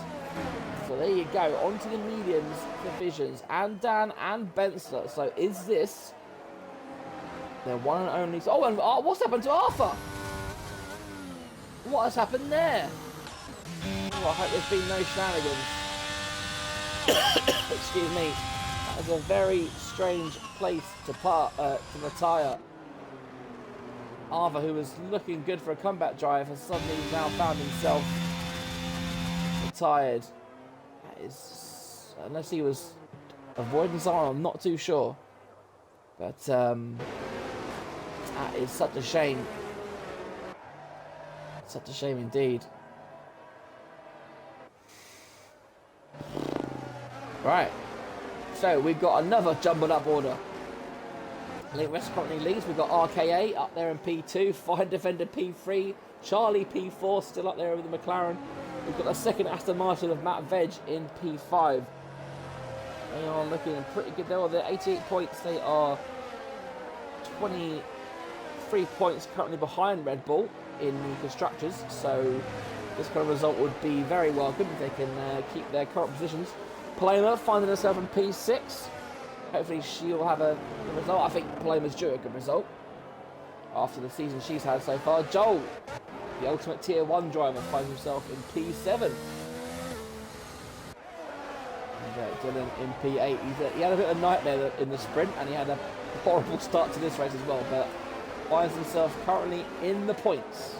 So there you go, onto the mediums for Visions, and Dan and Bensler. So is this their one and only... Oh, and what's happened to Arthur? What has happened there? Oh, I hope there's been no shenanigans. Excuse me. That is a very strange place to retire. Arthur, who was looking good for a comeback drive, has suddenly now found himself retired. That is, unless he was avoiding someone, I'm not too sure. But that is such a shame. Such a shame indeed. Right, so we've got another jumbled up order. Elite West currently leads. We've got RKA up there in P2, Fine Defender P3, Charlie P4 still up there with the McLaren. We've got the second Aston Martin of Matt Veg in P5. They are looking pretty good there. They're 88 points. They are 23 points currently behind Red Bull in the Constructors. So this kind of result would be very welcome if they can keep their current positions. Paloma finding herself in P6. Hopefully she'll have a good result. I think Paloma's due a good result after the season she's had so far. Joel, the ultimate Tier 1 driver, finds himself in P7. Dylan in P8. He had a bit of a nightmare in the sprint, and he had a horrible start to this race as well, but finds himself currently in the points.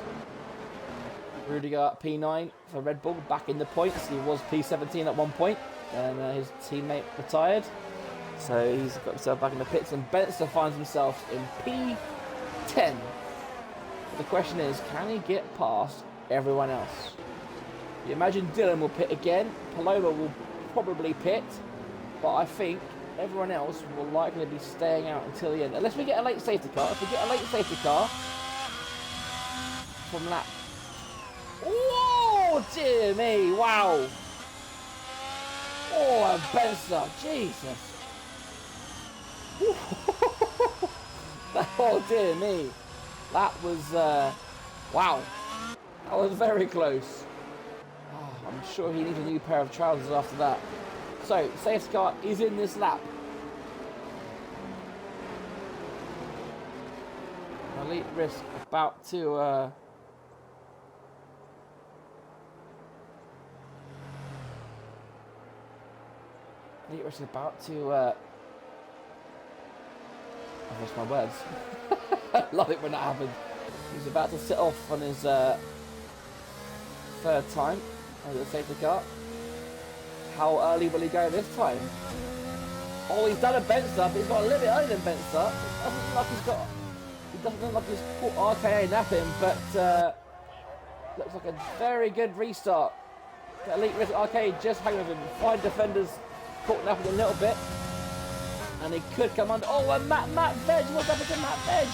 Rudiger at P9 for Red Bull, back in the points. He was P17 at one point, and his teammate retired. So he's got himself back in the pits, and Benson finds himself in P10. The question is, can he get past everyone else? You imagine Dylan will pit again, Paloma will probably pit, but I think everyone else will likely be staying out until the end. Unless we get a late safety car. If we get a late safety car from lap... Oh, dear me, wow. Oh, and Benson, Jesus. Oh dear me. That was, wow. That was very close. Oh, I'm sure he needs a new pair of trousers after that. So, safety car is in this lap. Elite Risk about to, Elite Risk about to, I've lost my words. I love it when that happens. He's about to sit off on his third time on the safety car. How early will he go this time? Oh, he's done a bench stop. He's got a little bit earlier than bench stop. It doesn't look like he's caught RKA napping, but looks like a very good restart. The Elite Risk RKA just hanging with him. 5 defenders caught napping a little bit. And he could come under. Oh, and Matt Veg. What's happened to Matt Veg?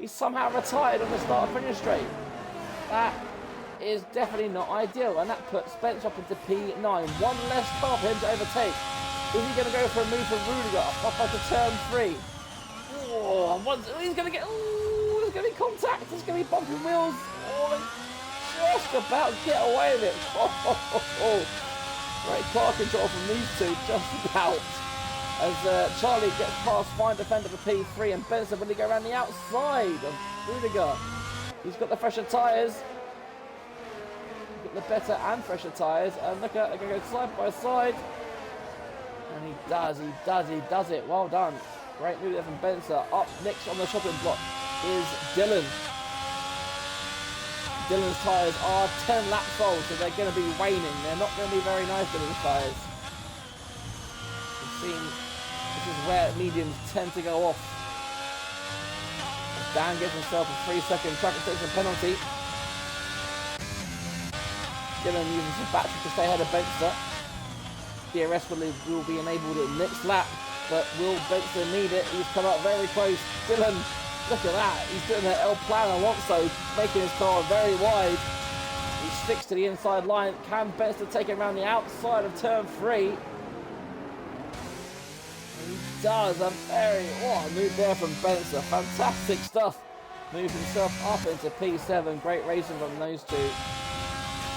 He's somehow retired on the start of finish straight. That is definitely not ideal. And that puts Spencer up into P9. One less car for him to overtake. Is he going to go for a move for Rudiger up onto turn 3? Oh, he's going to get. Oh, there's going to be contact. There's going to be bumping wheels. Oh, just about get away with it. Oh. Great car control from these two. Just about. As Charlie gets past fine defender for P3 and Benson when he go around the outside of Rudiger. He's got the fresher tyres. He's got the better and fresher tyres. And look at, they're going to go side by side. And he does it. Well done. Great move there from Benson. Up next on the chopping block is Dylan. Dylan's tyres are 10 laps old, so they're going to be waning. They're not going to be very nice, Dylan's tyres. We've seen this is where mediums tend to go off. Dan gives himself a 3-second track restriction penalty. Dylan uses his battery to stay ahead of Benson. DRS will be enabled at next lap, but will Benson need it? He's come up very close. Dylan, look at that. He's doing an El Plan Alonso, making his car very wide. He sticks to the inside line. Can Benson take him around the outside of turn 3? He does a what a move there from Benson. Fantastic stuff. Moves himself up into P7. Great racing from those two.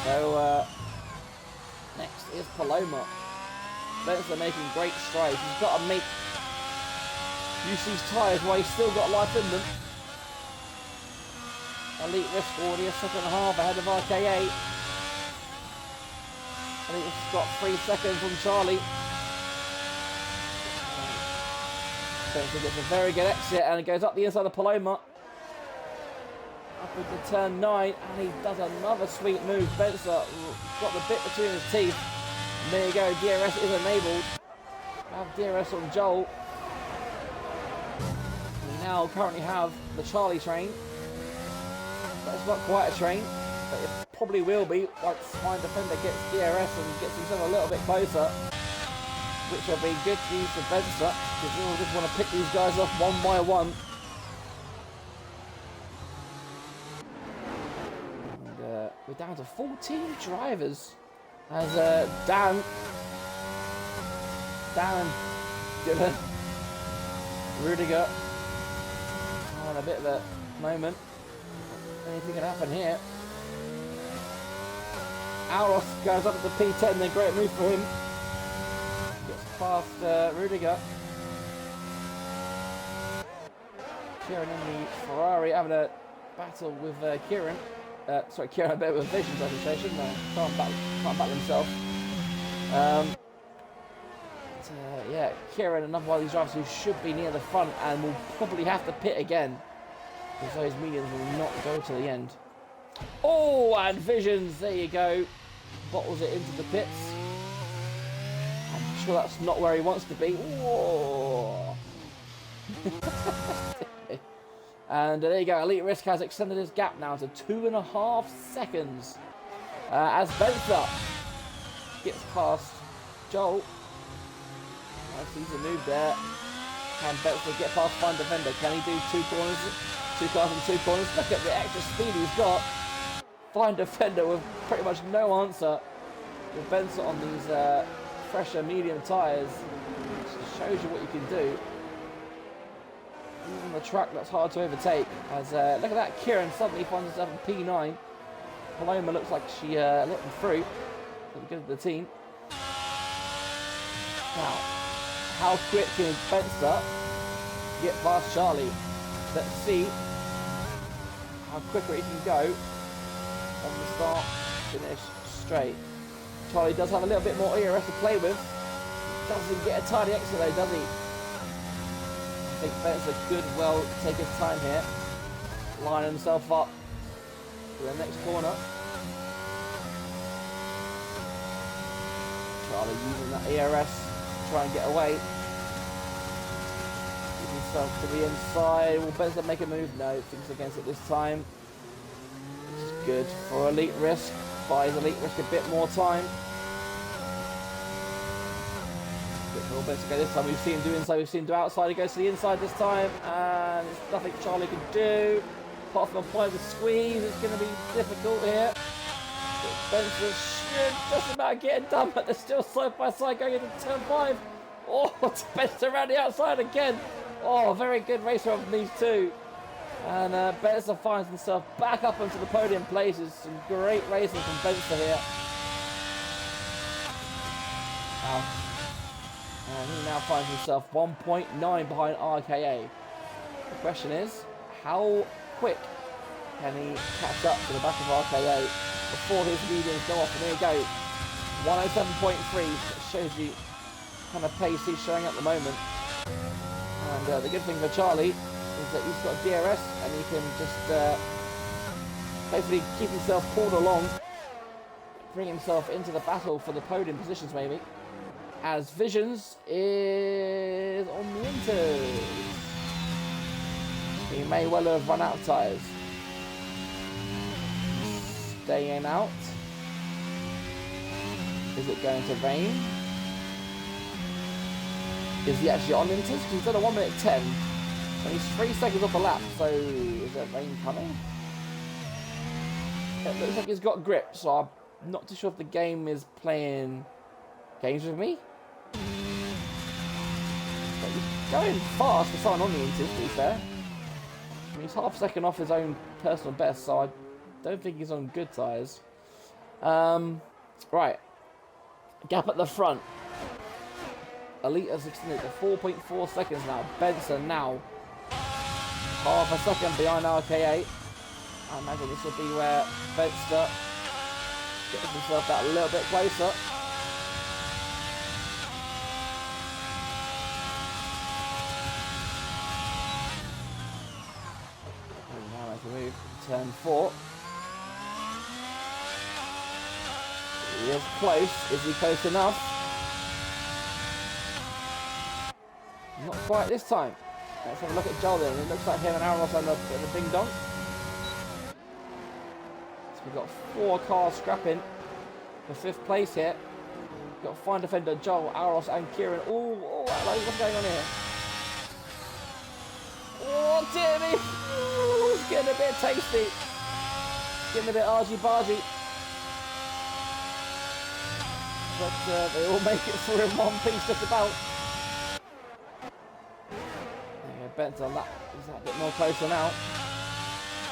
So next is Paloma. Benson making great strides. He's got to make use these tyres while he's still got life in them. Elite Risk already a second half ahead of RKA. Elite Risk's got 3 seconds from Charlie. Benson gets a very good exit and it goes up the inside of Paloma. Up into turn 9 and he does another sweet move. Benson got the bit between his teeth. And there you go, DRS is enabled. I have DRS on Joel. We now currently have the Charlie train. But it's not quite a train, but it probably will be once Fine Defender gets DRS and gets himself a little bit closer. Which will be good to use for Benson, because we'll just want to pick these guys off one by one. And we're down to 14 drivers. As Dan and Dylan, Rudiger on a bit of a moment. Anything can happen here. Auros goes up to P10, then great move for him. Gets past Rudiger. Kieran in the Ferrari having a battle with Kieran. Sorry, Kieran a bit of a vision, I should say, shouldn't I? Can't battle himself. Yeah, Kieran, another one of these drivers who should be near the front and will probably have to pit again, because those mediums will not go to the end. Oh, and Visions, there you go. Bottles it into the pits. I'm sure that's not where he wants to be. Whoa. And there you go, Elite Risk has extended his gap now to 2.5 seconds. As Benson gets past Joel. Nice easy move there. Can Benson get past Fine Defender? Can he do 2 corners? 2 cars and 2 corners. Look at the extra speed he's got. Fine Defender with pretty much no answer. With Benson on these fresher medium tyres. Just shows you what you can do. Even on the track that's hard to overtake. As look at that, Kieran suddenly finds herself in P9. Paloma looks like she let them through. So good of the team. Now, how quick can Spencer get past Charlie? Let's see how quicker he can go on the start, finish straight. Charlie does have a little bit more ERS to play with. Doesn't get a tidy exit though, does he? I think Spencer could well take his time here. Line himself up to the next corner. Charlie using that ERS to try and get away. Give himself to the inside. Will Spencer make a move? No, thinks against it this time. Which is good for Elite Risk. Buys Elite Risk a bit more time. Will Spencer go this time? We've seen him do inside, we've seen him do outside. He goes to the inside this time, and there's nothing Charlie can do. Apart from apply the squeeze, it's going to be difficult here. But Spencer should just about get it done, but they're still side by side going into turn 5. Oh, Spencer around the outside again. Oh, very good race from these two. And Spencer finds himself back up onto the podium places. Some great racing from Spencer here. Wow. And he now finds himself 1.9 behind RKA. The question is, how quick can he catch up to the back of RKA before his mediums go off? And there you go, 107.3. That shows you kind of pace he's showing at the moment. And the good thing for Charlie is that he's got DRS and he can just hopefully keep himself pulled along, bring himself into the battle for the podium positions maybe. As Visions is on the inters. He may well have run out of tyres. Staying out. Is it going to rain? Is he actually on inters? Because he's done a 1 minute 10. And he's 3 seconds off a lap. So is there rain coming? It looks like he's got grip. So I'm not too sure if the game is playing games with me. But he's going fast for someone on the inters, to be fair. I mean, he's half a second off his own personal best, so I don't think he's on good tyres. Right. Gap at the front. Elite has extended to 4.4 seconds now. Benson now half a second behind RK8. I imagine this will be where Benster gets himself that a little bit closer. And now make a move to turn 4. He is close. Is he close enough? Not quite this time. Let's have a look at Joel then. It looks like him and Aaron on a bit of a ding dong. So we've got 4 cars scrapping for 5th place here. We've got fine defender Joel, Aros and Kieran. Oh, hello, what's going on here? Oh, dear me. Ooh, it's getting a bit tasty. Getting a bit argy-bargy. But they all make it through in one piece just about. Benson, that is a bit more closer now.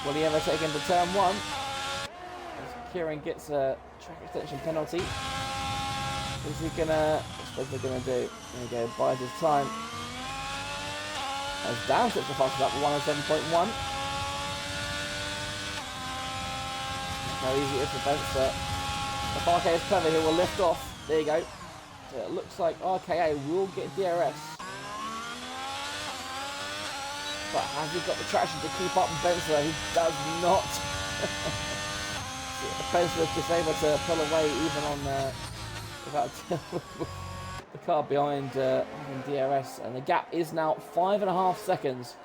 Will he ever take him to turn 1? As Kieran gets a track extension penalty. Is he gonna, what's he gonna do? There we go, buys his time. As down sets the fastest up 107.1. How easy it is for Benson. If RKA is clever, he will lift off. There you go. So it looks like RKA will get DRS. But has he got the traction to keep up with Benson? He does not. Benson is just able to pull away even on without the car behind DRS. And the gap is now 5.5 seconds.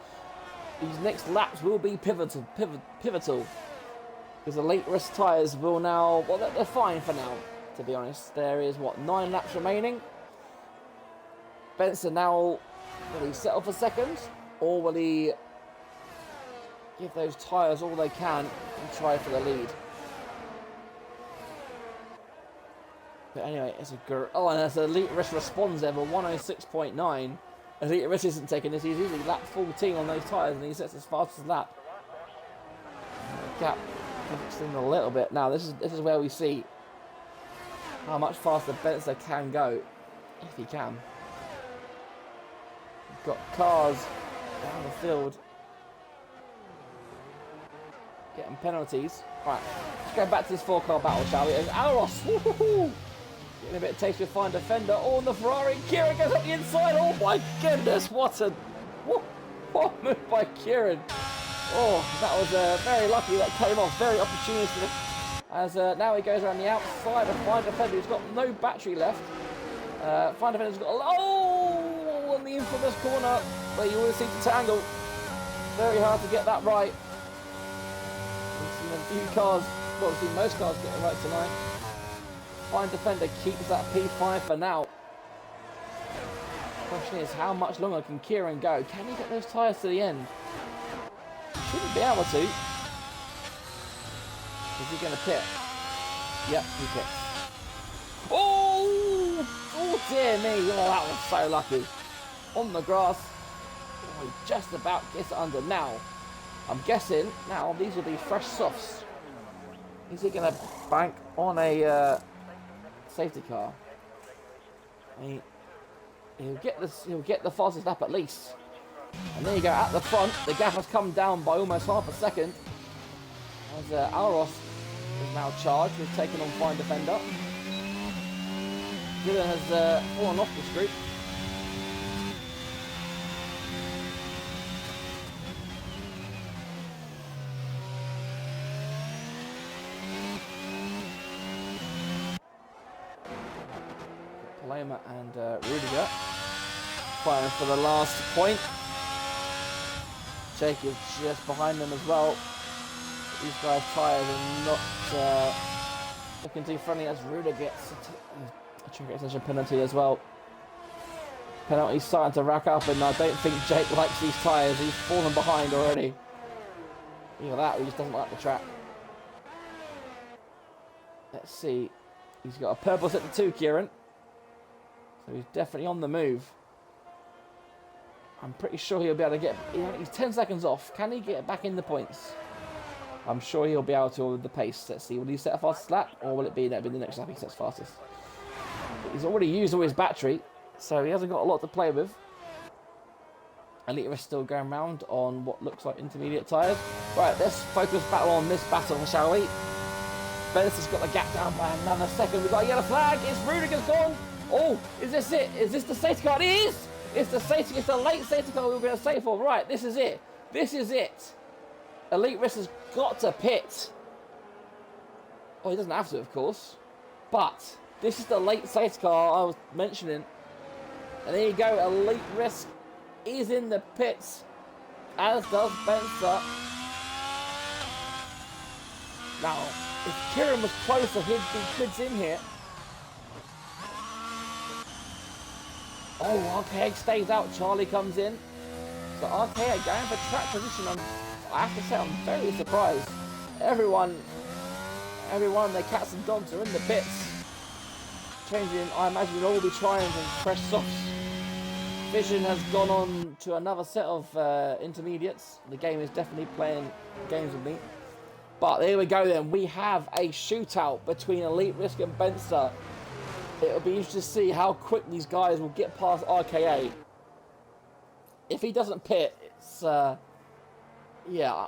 These next laps will be pivotal. Because the late risk tyres will now, well, they're fine for now, to be honest. There is, what, 9 laps remaining? Benson now, will he settle for second? Or will he give those tyres all they can and try for the lead? But anyway, it's a good. Oh, and as Elite Risk responds there, 106.9. Elite Risk isn't taking this. He's usually lap 14 on those tyres, and he sets his fastest lap. Gap extending a little bit. Now this is where we see how much faster Benzer can go, if he can. We've got cars down the field getting penalties. Right, let's go back to this 4-car battle, shall we? As Alros, getting a bit of taste with fine defender. Oh, on the Ferrari, Kieran goes up the inside. Oh my goodness, what a move by Kieran. Oh, that was very lucky. That came off very opportunistic. As now he goes around the outside of fine defender, who's got no battery left. Fine defender's got on the infamous corner where you always seem to tangle. Very hard to get that right. We've seen a few cars, well, we've seen most cars get it right tonight. Fine defender keeps that P5 for now. The question is, how much longer can Kieran go? Can he get those tyres to the end? He shouldn't be able to. Is he going to pit? Yep, he pits. Oh dear me. Oh, that was so lucky. On the grass. Oh, he just about gets it under. Now, I'm guessing now these will be fresh softs. Is he going to bank on a safety car? I mean, he'll get the fastest lap at least. And there you go, at the front, the gap has come down by almost half a second. As Alros is now charged with taking on fine defender. Dylan has fallen off this group. Paloma and Rudiger fighting for the last point. Jake is just behind them as well. These guys' tyres are not looking too friendly as Rudiger gets a track extension penalty as well. Penalty's starting to rack up, and I don't think Jake likes these tyres. He's fallen behind already. Either that or he just doesn't like the track. Let's see. He's got a purple sector 2, Kieran. So he's definitely on the move. I'm pretty sure he'll be able to get... He's 10 seconds off. Can he get back in the points? I'm sure he'll be able to with the pace. Let's see. Will he set a fastest lap? Or will it be the next lap he sets fastest? But he's already used all his battery. So he hasn't got a lot to play with. Elite is still going round on what looks like intermediate tyres. Right, let's focus battle on this battle, shall we? Bennet's got the gap down by another second. We've got a yellow flag. It's Rudiger's gone. Oh, is this it? Is this the safety car? It is! It's the safety, it's the late safety car we were going to save for. Right, this is it. This is it. Elite Risk has got to pit. Oh, he doesn't have to, of course. But this is the late safety car I was mentioning. And there you go. Elite Risk is in the pits. As does Benzer. Now, if Kieran was closer, he'd be kids in here. Oh, RKA stays out. Charlie comes in. So RKA going for track position. I have to say, I'm very surprised. Everyone, their cats and dogs are in the pits. Changing, I imagine we'll all be trying some fresh softs. Vision has gone on to another set of intermediates. The game is definitely playing games with me. But there we go then. We have a shootout between Elite Risk and Benzer. It'll be interesting to see how quick these guys will get past RKA. If he doesn't pit, it's... yeah.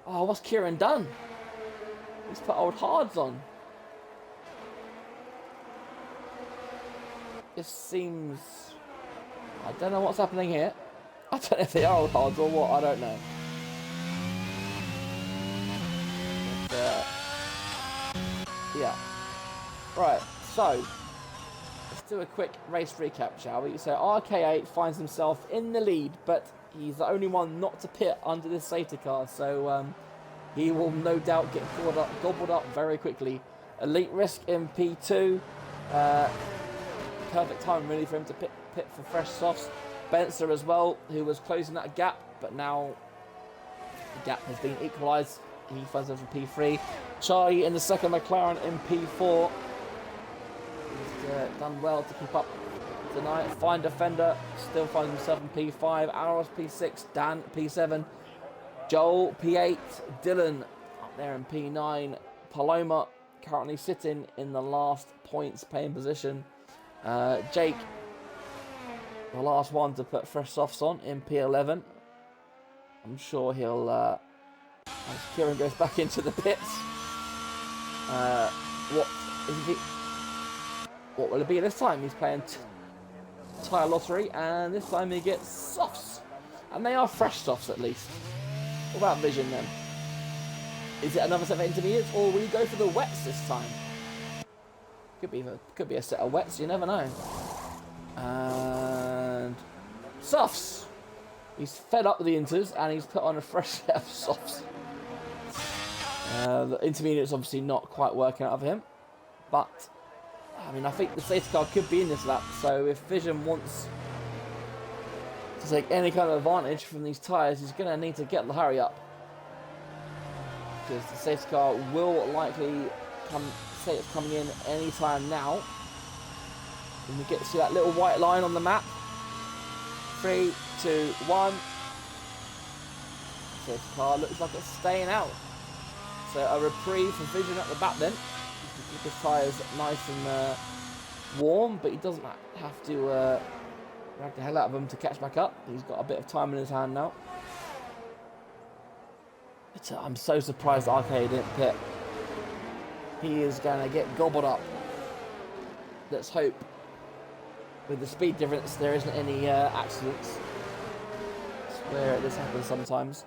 Oh, what's Kieran done? He's put old hards on. This seems... I don't know what's happening here. I don't know if they are old hards or what, I don't know. But, yeah. Right, so let's do a quick race recap, shall we? So RK8 finds himself in the lead, but he's the only one not to pit under this safety car, so he will no doubt get gobbled up very quickly. Elite Risk in P2. Perfect time really for him to pit for fresh softs. Benzer as well, who was closing that gap, but now the gap has been equalised. He finds himself in P3. Charlie in the second McLaren in P4. He's done well to keep up tonight. Fine defender, still finds himself in P5. Aros P6, Dan P7, Joel P8, Dylan up there in P9. Paloma currently sitting in the last points paying position. Jake, the last one to put fresh softs on in P11. I'm sure he'll, as Kieran goes back into the pits, what will it be this time? He's playing tyre lottery, and this time he gets softs, and they are fresh softs at least. What about vision then? Is it another set of intermediates, or will he go for the wets this time? Could be a set of wets, you never know. And softs. He's fed up with the inters, and he's put on a fresh set of softs. The intermediate's obviously not quite working out of him, but I mean, I think the safety car could be in this lap, so if Vision wants to take any kind of advantage from these tyres, he's going to need to get the hurry up. Because the safety car will likely say it's coming in any time now. And we get to see that little white line on the map. 3, 2, 1. Safety car looks like it's staying out. So a reprieve for Vision at the back then. Keep his tyres nice and warm, but he doesn't have to drag the hell out of them to catch back up. He's got a bit of time in his hand now. But, I'm so surprised Arcade didn't pit. He is going to get gobbled up. Let's hope with the speed difference there isn't any accidents. I swear this happens sometimes.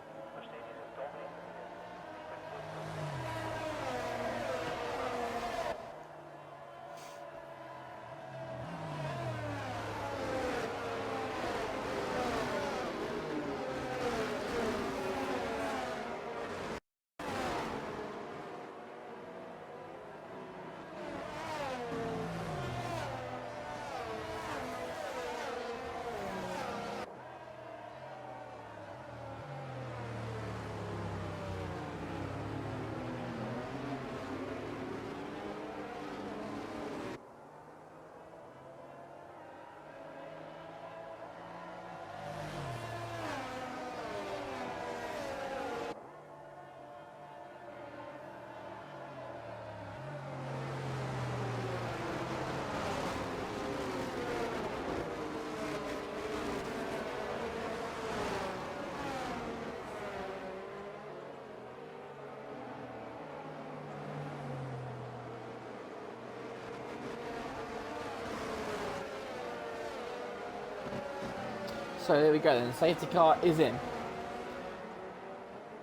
So there we go then, the safety car is in.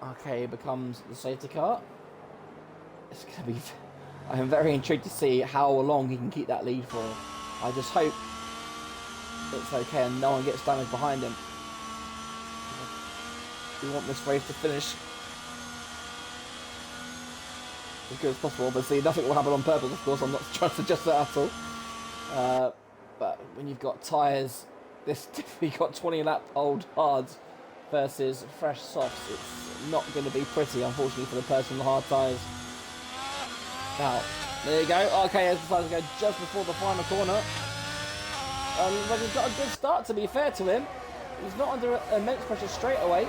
Okay, becomes the safety car. It's going to be... I am very intrigued to see how long he can keep that lead for. I just hope it's okay and no one gets damaged behind him. We want this race to finish as good as possible. Obviously, nothing will happen on purpose, of course. I'm not trying to suggest that at all. But when you've got tyres... we got 20 lap old hards versus fresh softs. It's not going to be pretty, unfortunately, for the person with the hard tyres. Now, there you go. Okay, has decided to go just before the final corner. But he's got a good start, to be fair to him. He's not under immense pressure straight away.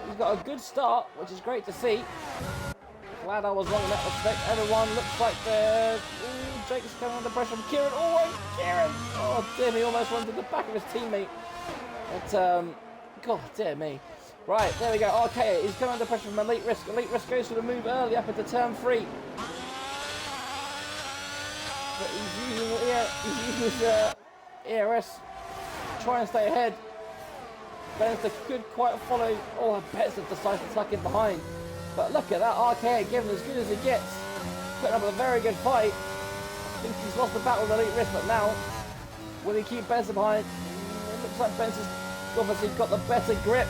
He's got a good start, which is great to see. Glad I was wrong in that respect. Everyone looks like they're... Jake's coming under pressure from Kieran. Oh, Kieran! Oh, dear me, almost went to the back of his teammate. But, God, dear me. Right, there we go. Okay, he's coming under pressure from Elite Risk. Elite Risk goes for the move early up into turn 3. But he's using his ERS to try and stay ahead. Benster could quite follow. Oh, Benster decides to tuck in behind. But look at that, RKA giving as good as he gets. Putting up a very good fight. I think he's lost the battle with Elite Risk, but now, will he keep Benson behind? It looks like Benson's obviously got the better grip.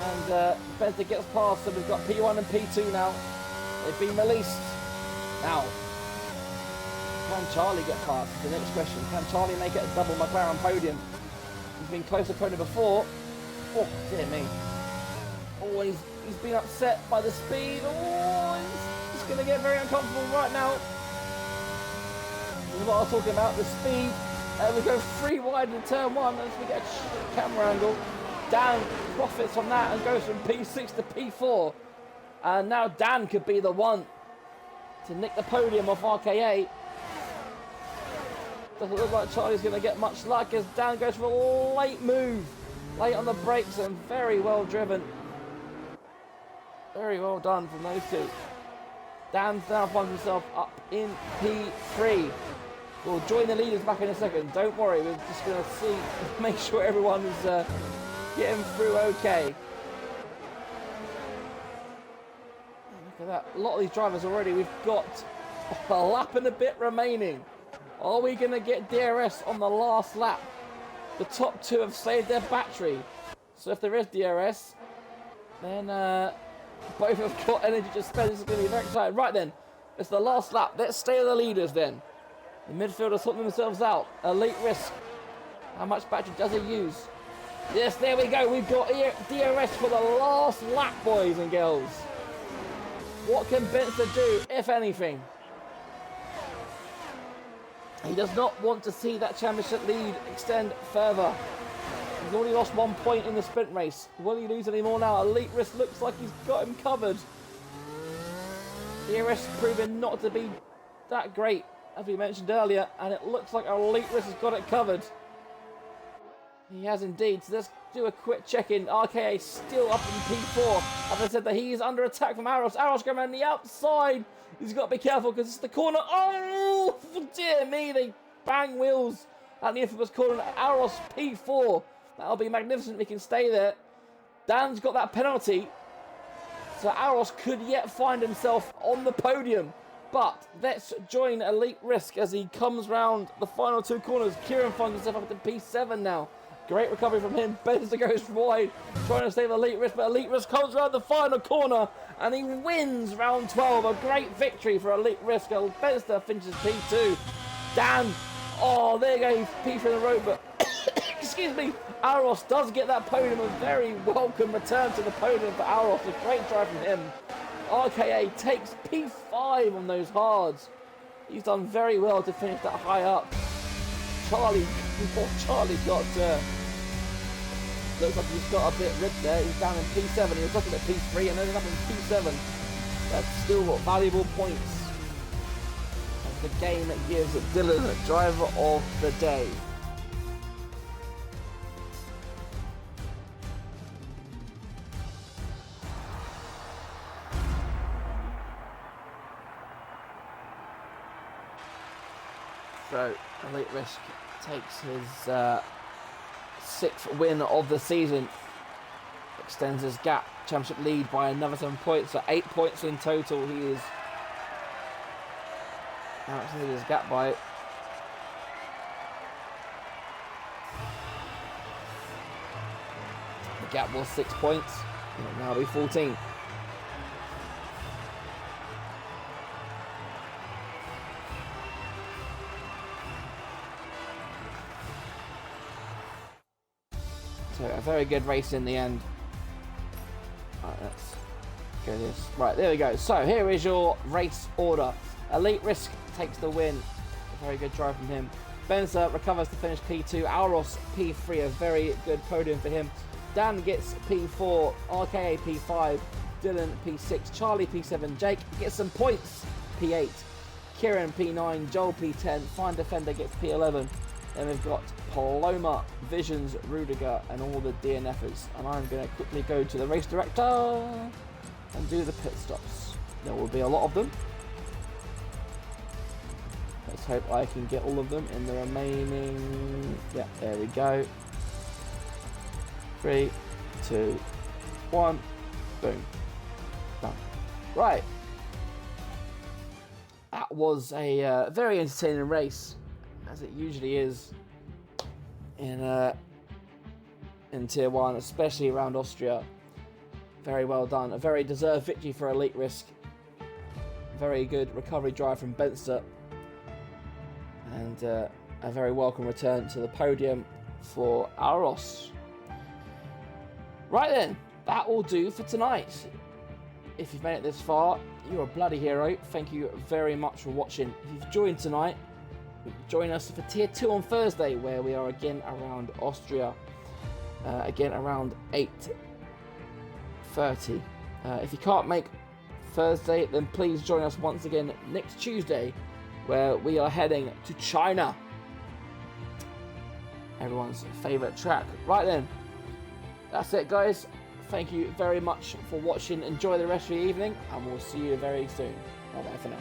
And Benson gets past, so we've got P1 and P2 now. They've been released. Now, can Charlie get past? The next question. Can Charlie make it a double McLaren podium? He's been close to podium before. Oh, dear me. Oh, Oh, he's been upset by the speed. Oh, it's going to get very uncomfortable right now. This is what I was talking about, the speed. We go 3 wide in turn 1 as we get a camera angle. Dan profits from that and goes from P6 to P4. And now Dan could be the one to nick the podium off RKA. Doesn't look like Charlie's going to get much luck as Dan goes for a late move. Late on the brakes and very well driven. Very well done from those two. Dan now finds himself up in P3. We'll join the leaders back in a second. Don't worry, we're just going to see, make sure everyone is getting through okay. Look at that. A lot of these drivers already. We've got a lap and a bit remaining. Are we going to get DRS on the last lap? The top 2 have saved their battery. So if there is DRS, then both have got energy to spend. This is going to be very exciting. Right then, it's the last lap. Let's stay with the leaders then. The midfielders sorting themselves out. Elite Risk. How much battery does he use? Yes, there we go. We've got DRS for the last lap, boys and girls. What can Benster do, if anything? He does not want to see that championship lead extend further. He's already lost 1 point in the sprint race. Will he lose any more now? Elite Risk looks like he's got him covered. DRS proving not to be that great, as we mentioned earlier, and it looks like Elite Risk has got it covered. He has indeed. So let's do a quick check-in. RKA still up in P4. As I said, that he is under attack from Aros. Aros going around the outside. He's got to be careful because it's the corner. Oh, dear me. They bang wheels at the infamous corner. Aros P4. That'll be magnificent. We can stay there. Dan's got that penalty. So Aros could yet find himself on the podium. But let's join Elite Risk as he comes round the final 2 corners. Kieran finds himself up to P7 now. Great recovery from him. Benster goes wide, trying to save Elite Risk, but Elite Risk comes around the final corner and he wins round 12. A great victory for Elite Risk. Benster finishes P2. Dan, oh, there goes P3 in a row, but excuse me, Aros does get that podium. A very welcome return to the podium for Aros. A great drive from him. RKA takes P5 on those hards. He's done very well to finish that high up. Charlie got, looks like he's got a bit ripped there. He's down in P7. He was looking at P3 and ended up in P7. That's still got valuable points. As the game gives Dylan the driver of the day. So, Elite Risk takes his 6th win of the season. Extends his gap championship lead by another 7 points. So 8 points in total. He is now extended his gap by. The gap was 6 points. It'll now be 14. So a very good race in the end. Right, let's go this. Right, there we go. So here is your race order. Elite Risk takes the win. A very good drive from him. Benzer recovers to finish P2. Aros P3, a very good podium for him. Dan gets P4. RKA P5. Dylan P6. Charlie P7. Jake gets some points. P8. Kieran P9. Joel P10. Fine Defender gets P11. Then we've got Paloma, Visions, Rudiger, and all the DNFers. And I'm going to quickly go to the race director and do the pit stops. There will be a lot of them. Let's hope I can get all of them in the remaining. Yeah, there we go. 3, 2, 1. Boom. Done. Right. That was a very entertaining race, as it usually is in Tier 1, especially around Austria. Very well done. A very deserved victory for Elite Risk. Very good recovery drive from Benster. And a very welcome return to the podium for Aros. Right then, that will do for tonight. If you've made it this far, you're a bloody hero. Thank you very much for watching. If you've joined tonight, join us for Tier 2 on Thursday, where we are again around Austria, again around 8:30. If you can't make Thursday, then please join us once again next Tuesday, where we are heading to China. Everyone's favourite track. Right then, that's it, guys. Thank you very much for watching. Enjoy the rest of your evening, and we'll see you very soon. Bye bye for now.